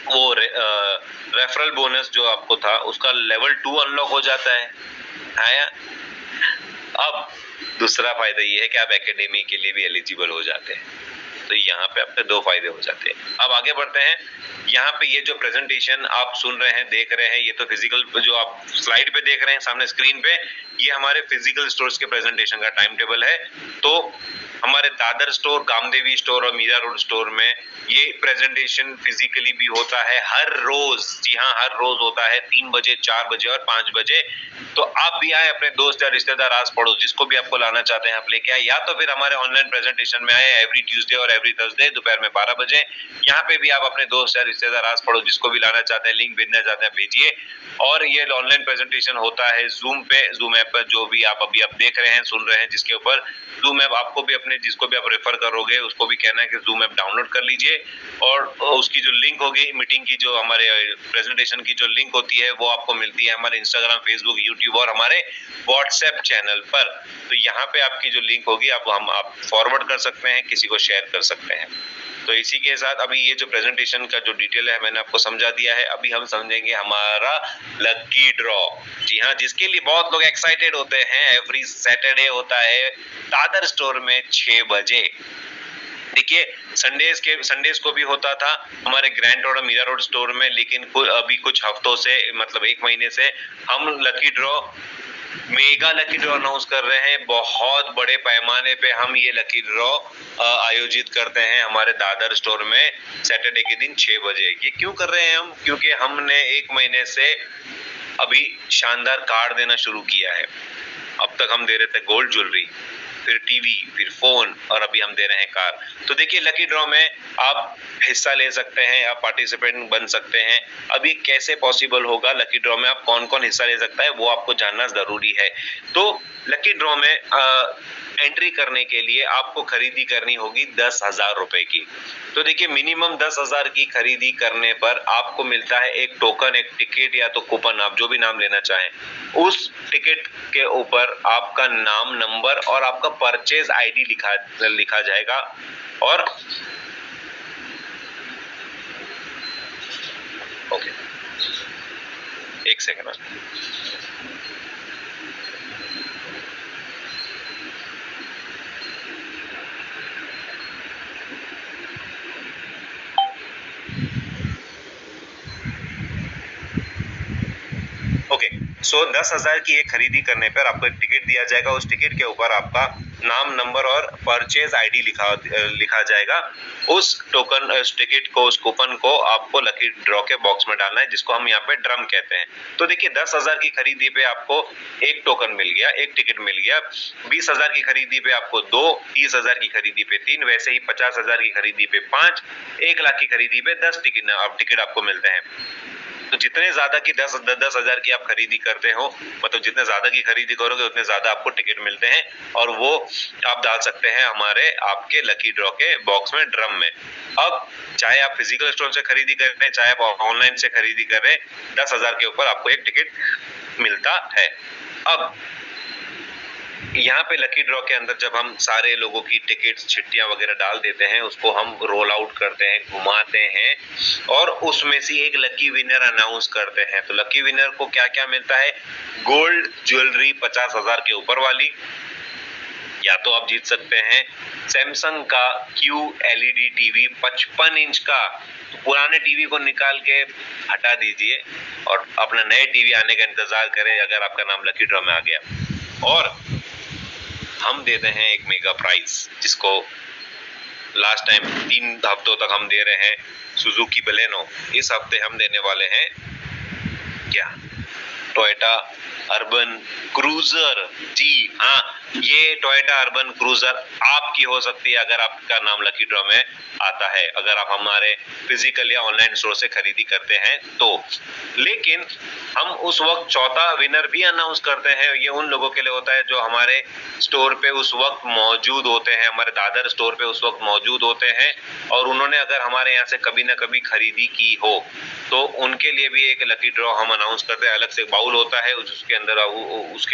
A: वो रेफरल बोनस जो आपको था उसका लेवल 2 अनलॉक हो जाता है। अब दूसरा फायदा ये है कि आप एकेडमी के लिए भी एलिजिबल हो जाते हैं। तो यहाँ पे आपके 2 फायदे हो जाते हैं। अब आगे बढ़ते हैं। यहाँ पे ये जो प्रेजेंटेशन आप सुन रहे हैं, देख रहे हैं, ये तो फिजिकल जो आप स्लाइड पे देख रहे हैं सामने स्क्रीन पे, ये हमारे फिजिकल स्टोर्स के प्रेजेंटेशन का टाइम टेबल है। तो हमारे दादर स्टोर, गामदेवी स्टोर और मीरा रोड स्टोर में ये प्रेजेंटेशन फिजिकली भी होता है हर रोज। जी हाँ, हर रोज होता है 3 बजे, 4 बजे और 5 बजे। तो आप भी आए, अपने दोस्त या रिश्तेदार, आस पड़ोस, जिसको भी आपको लाना चाहते हैं आप लेके आए, या तो फिर हमारे ऑनलाइन प्रेजेंटेशन में आए एवरी ट्यूसडे और एवरी थर्सडे दोपहर में 12 बजे। यहाँ पे भी आप अपने दोस्त या रिश्तेदार, आस पड़ोस, जिसको भी लाना चाहते हैं, लिंक भेजना चाहते हैं, भेजिए। और ये ऑनलाइन प्रेजेंटेशन होता है जूम पे, जूम ऐप पर, जो भी आप अभी आप देख रहे हैं, सुन रहे हैं, जिसके ऊपर जूम ऐप आपको भी अपने, जिसको भी आप रेफर करोगे उसको भी कहना है कि जूम ऐप डाउनलोड कर लीजिए। और उसकी जो लिंक होगी मीटिंग की, जो हमारे प्रेजेंटेशन की जो लिंक होती है, वो आपको मिलती है हमारे इंस्टाग्राम, फेसबुक, यूट्यूब और हमारे व्हाट्सएप चैनल पर। तो यहाँ पे आपकी जो लिंक होगी आप फॉरवर्ड कर सकते हैं, किसी को शेयर कर सकते हैं। तो इसी के साथ अभी ये जो प्रेजेंटेशन का जो डिटेल है मैंने आपको समझा दिया है। अभी हम समझेंगे हमारा लकी ड्रॉ। जी हाँ, जिसके लिए बहुत लोग एक्साइटेड होते हैं। एवरी सैटरडे होता है दादर स्टोर में 6 बजे। देखिए, संडेज को भी होता था हमारे ग्रैंड रोड और मीरा रोड स्टोर में, लेकिन अभी कुछ हफ्तों से, मतलब 1 महीने से, हम lucky draw mega lucky draw announce कर रहे हैं। बहुत बड़े पैमाने पे हम ये लकी ड्रॉ आयोजित करते हैं हमारे दादर स्टोर में सैटरडे के दिन 6 बजे। ये क्यों कर रहे हैं हम? क्योंकि हमने 1 महीने से अभी शानदार कार्ड देना शुरू किया है। अब तक हम दे रहे थे गोल्ड ज्वेलरी, फिर टीवी, फिर फोन, और अभी हम दे रहे हैं कार। तो देखिए, लकी ड्रॉ में आप हिस्सा ले सकते हैं, आप पार्टिसिपेंट बन सकते हैं। अब ये कैसे पॉसिबल होगा? लकी ड्रॉ में आप कौन कौन हिस्सा ले सकता है वो आपको जानना जरूरी है। तो लकी ड्रॉ में एंट्री करने के लिए आपको खरीदी करनी होगी 10,000 रुपए की। तो देखिए, मिनिमम 10,000 की खरीदी करने पर आपको मिलता है एक टोकन, एक टिकट या तो कूपन, आप जो भी नाम लेना चाहें। उस टिकट के ऊपर आपका नाम, नंबर और आपका परचेज आईडी लिखा जाएगा। और ओके, एक सेकंड। ओके, सो 10,000 की एक खरीदी करने पर आपको एक टिकट दिया जाएगा। उस टिकट के ऊपर आपका नाम, नंबर और परचेज आईडी लिखा जाएगा। उस टोकन, उस टिकट को, उस कूपन को आपको लकी ड्रॉ के बॉक्स में डालना है, जिसको हम यहाँ पे ड्रम कहते हैं। तो देखिए, 10,000 की खरीदी पे आपको एक टोकन मिल गया, एक टिकट मिल गया। 20,000 की खरीदी पे आपको 2, 30,000 की खरीदी पे 3, वैसे ही 50,000 की खरीदी पे 5, 1,00,000 की खरीदी पे 10 टिकट आपको मिलते हैं। तो जितने ज्यादा की 10,000 की आप खरीदी करते हो, मतलब जितने ज्यादा की खरीदी करोगे उतने ज्यादा आपको टिकट मिलते हैं, और वो आप डाल सकते हैं हमारे आपके लकी ड्रॉ के बॉक्स में, ड्रम में। अब चाहे आप फिजिकल स्टोर से खरीदी कर रहे हैं, चाहे आप ऑनलाइन से खरीदी कर रहे हैं, 10,000 के ऊपर आपको एक टिकट मिलता है। अब यहाँ पे लकी ड्रॉ के अंदर जब हम सारे लोगों की टिकट, चिट्ठियां वगैरह डाल देते हैं, उसको हम रोल आउट करते हैं, घुमाते हैं, और उसमें से एक लकी विनर अनाउंस करते हैं। तो लकी विनर को क्या क्या मिलता है? गोल्ड ज्वेलरी 50,000 के ऊपर वाली, या तो आप जीत सकते हैं सैमसंग का QLED टीवी 55 इंच का। तो पुराने टीवी को निकाल के हटा दीजिए और अपना नए टीवी आने का इंतजार करें, अगर आपका नाम लकी ड्रॉ में आ गया। और हम देते हैं एक मेगा प्राइज, जिसको लास्ट टाइम 3 हफ्तों तक हम दे रहे हैं सुजुकी बलेनो। इस हफ्ते हम देने वाले हैं क्या? Toyota urban cruiser. जी हाँ, ये टोयोटा अर्बन क्रूजर आपकी हो सकती है अगर आपका नाम लकी ड्रॉ में आता है, अगर आप हमारे फिजिकल या ऑनलाइन स्टोर से खरीदी करते हैं तो। लेकिन हम उस वक्त चौथा विनर भी अनाउंस करते हैं। ये उन लोगों के लिए होता है जो हमारे स्टोर पे उस वक्त मौजूद होते हैं, हमारे दादर स्टोर पे उस वक्त मौजूद होते हैं, और उन्होंने अगर हमारे यहाँ से कभी ना कभी खरीदी की हो, तो उनके लिए भी एक लकी ड्रॉ हम अनाउंस करते हैं। अलग से बाउल होता है, उसके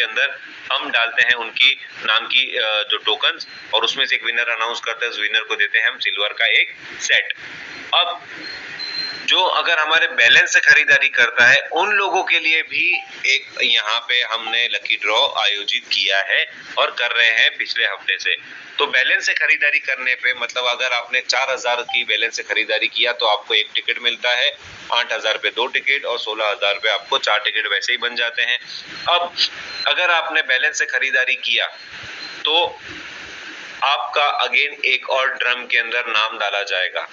A: अंदर हम डालते हैं उनकी नाम की जो टोकन्स, और उसमें से एक विनर अनाउंस करते हैं। उस विनर को देते हैं हम सिल्वर का एक सेट। अब जो अगर हमारे बैलेंस से खरीदारी करता है, उन लोगों के लिए भी एक यहाँ पे हमने लकी ड्रॉ आयोजित किया है और कर रहे हैं पिछले हफ्ते से। तो बैलेंस से खरीदारी करने पे, मतलब अगर आपने 4,000 की बैलेंस से खरीदारी किया तो आपको एक टिकट मिलता है, 8,000 पे 2 टिकट और 16,000 पे आपको 4 टिकट वैसे ही बन जाते हैं। अब अगर आपने बैलेंस से खरीदारी किया तो आपका अगेन एक और ड्रम के अंदर नाम डाला जाएगा,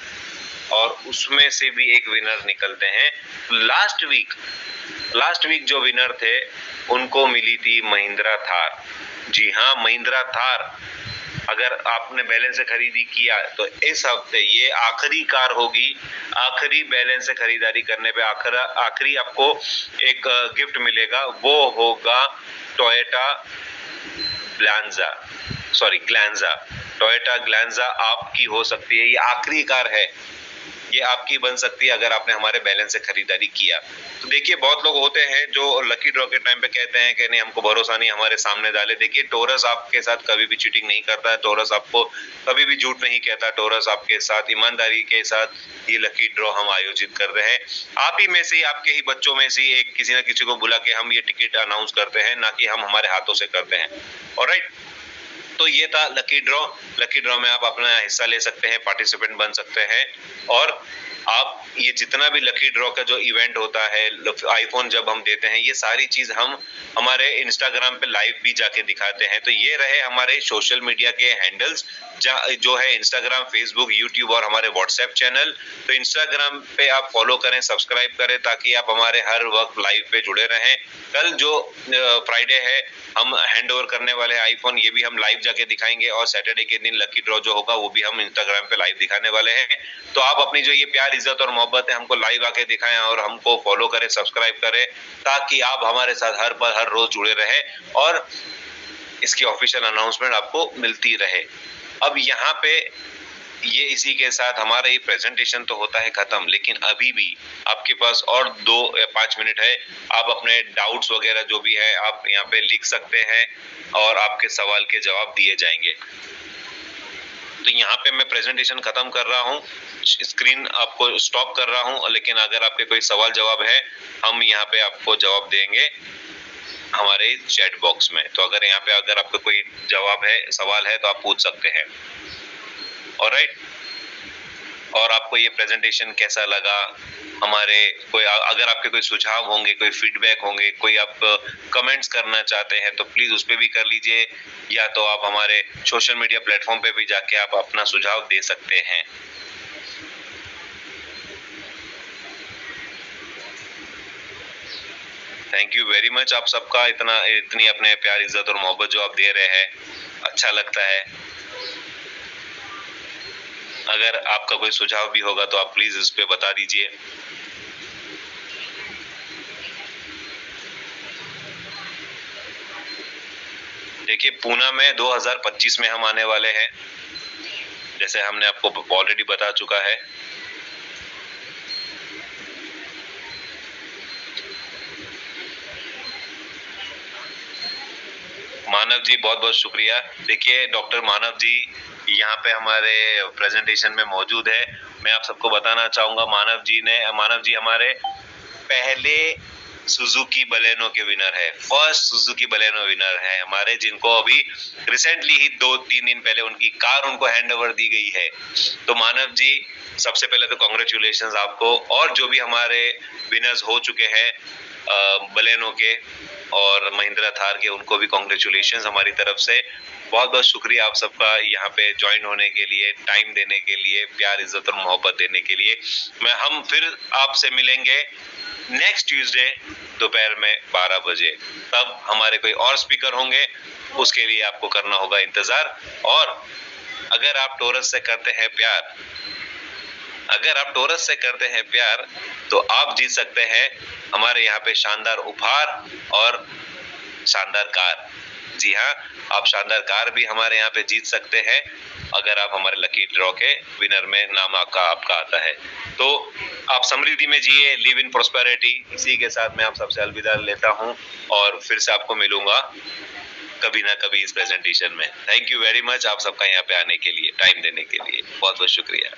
A: और उसमें से भी एक विनर निकलते हैं। लास्ट वीक जो विनर थे उनको मिली थी महिंद्रा थार। जी हाँ, महिंद्रा थार। अगर आपने बैलेंस से खरीदी किया तो इस हफ्ते ये आखिरी कार होगी। आखिरी बैलेंस से खरीदारी करने पे आखिरी आपको एक गिफ्ट मिलेगा, वो होगा टोयोटा ग्लैंजा। टोयोटा ग्लैंजा आपकी हो सकती है, ये आखिरी कार है, ये आपकी बन सकती है अगर आपने हमारे बैलेंस से खरीदारी किया। तो देखिए, बहुत लोग होते हैं जो लकी ड्रॉ के टाइम पे कहते हैं कि नहीं, हमको भरोसा नहीं, हमारे सामने डाले। देखिए, टोरस आपके साथ कभी भी चीटिंग नहीं करता है, टोरस आपको कभी भी झूठ नहीं कहता, टोरस आपके साथ ईमानदारी के साथ ये लकी ड्रॉ हम आयोजित कर रहे हैं। आप ही में से, आपके ही बच्चों में से एक किसी ना किसी को बुला के हम ये टिकट अनाउंस करते हैं, ना कि हम हमारे हाथों से करते हैं। ऑलराइट, तो ये था लकी ड्रॉ। लकी ड्रॉ में आप अपना हिस्सा ले सकते हैं, पार्टिसिपेंट बन सकते हैं, और आप ये जितना भी लकी ड्रॉ का जो इवेंट होता है, आईफोन जब हम देते हैं, ये सारी चीज हम हमारे इंस्टाग्राम पे लाइव भी जाके दिखाते हैं। तो ये रहे हमारे सोशल मीडिया के हैंडल्स जो है इंस्टाग्राम, फेसबुक, यूट्यूब और हमारे व्हाट्सएप चैनल। तो इंस्टाग्राम पे आप फॉलो करें, सब्सक्राइब करें, ताकि आप हमारे हर वक्त लाइव पे जुड़े रहें। कल जो फ्राइडे है, हम हैंड ओवर करने वाले हैं आईफोन, ये भी हम लाइव जाके दिखाएंगे। और सैटरडे के दिन लकी ड्रॉ जो होगा वो भी हम इंस्टाग्राम पे लाइव दिखाने वाले हैं। तो आप अपनी जो ये प्यार, इज्जत और मोहब्बत है, हमको लाइव आके दिखाएं और हमको फॉलो करें, सब्सक्राइब करें, ताकि आप हमारे साथ हर पल, हर रोज जुड़े रहे और इसकी ऑफिशियल अनाउंसमेंट आपको मिलती रहे। अब यहाँ पे ये इसी के साथ हमारा ये प्रेजेंटेशन तो होता है खत्म, लेकिन अभी भी आपके पास और 2 या 5 मिनट है। आप अपने डाउट्स वगैरह जो भी है आप यहाँ पे लिख सकते हैं और आपके सवाल के जवाब दिए जाएंगे। तो यहाँ पे मैं प्रेजेंटेशन खत्म कर रहा हूँ, स्क्रीन आपको स्टॉप कर रहा हूँ, लेकिन अगर आपके कोई सवाल जवाब है, हम यहाँ पे आपको जवाब देंगे हमारे चैट बॉक्स में। तो अगर यहाँ पे अगर आपका कोई जवाब है, सवाल है, तो आप पूछ सकते हैं। ऑलराइट। और आपको ये प्रेजेंटेशन कैसा लगा, हमारे कोई अगर आपके कोई सुझाव होंगे, कोई फीडबैक होंगे, कोई आप कमेंट्स करना चाहते हैं, तो प्लीज उस पे भी कर लीजिए, या तो आप हमारे सोशल मीडिया प्लेटफॉर्म पे भी जाके आप अपना सुझाव दे सकते हैं। थैंक यू वेरी मच आप सबका, इतनी अपने प्यार, इज्जत और मोहब्बत जो आप दे रहे हैं, अच्छा लगता है। अगर आपका कोई सुझाव भी होगा तो आप प्लीज इस पे बता दीजिए। देखिए, पूना में 2025 में हम आने वाले हैं, जैसे हमने आपको ऑलरेडी बता चुका है। मानव जी, बहुत बहुत शुक्रिया। देखिए, डॉक्टर मानव जी यहाँ पे हमारे प्रेजेंटेशन में मौजूद है। मैं आप सबको बताना चाहूंगा, मानव जी हमारे पहले सुजुकी बलेनो के विनर है, फर्स्ट सुजुकी बलेनो विनर है हमारे, जिनको अभी रिसेंटली ही 2-3 दिन पहले उनकी कार उनको हैंड ओवर दी गई है। तो मानव जी, सबसे पहले तो कांग्रेचुलेशंस आपको, और जो भी हमारे विनर्स हो चुके हैं बलेनो के और महिंद्रा थार के, उनको भी कांग्रेचुलेशंस हमारी तरफ से। बहुत बहुत शुक्रिया आप सबका यहाँ पे ज्वाइन होने के लिए, टाइम देने के लिए, प्यार, इज्जत और मोहब्बत देने के लिए। हम फिर आपसे मिलेंगे नेक्स्ट ट्यूसडे दोपहर में 12 बजे। तब हमारे कोई और स्पीकर होंगे, उसके लिए आपको करना होगा इंतजार। और अगर आप टोरस से करते हैं प्यार, तो आप जीत सकते हैं हमारे यहाँ पे शानदार उपहार और शानदार कार। जी हाँ, आप शानदार कार भी हमारे यहाँ पे जीत सकते हैं, अगर आप हमारे लकी ड्रॉ के विनर में नाम आपका आता है। तो आप समृद्धि में जिए, लिव इन प्रोस्पेरिटी। इसी के साथ मैं आप सबसे अलविदा लेता हूँ और फिर से आपको मिलूंगा कभी ना कभी इस प्रेजेंटेशन में। थैंक यू वेरी मच आप सबका यहाँ पे आने के लिए, टाइम देने के लिए। बहुत बहुत शुक्रिया।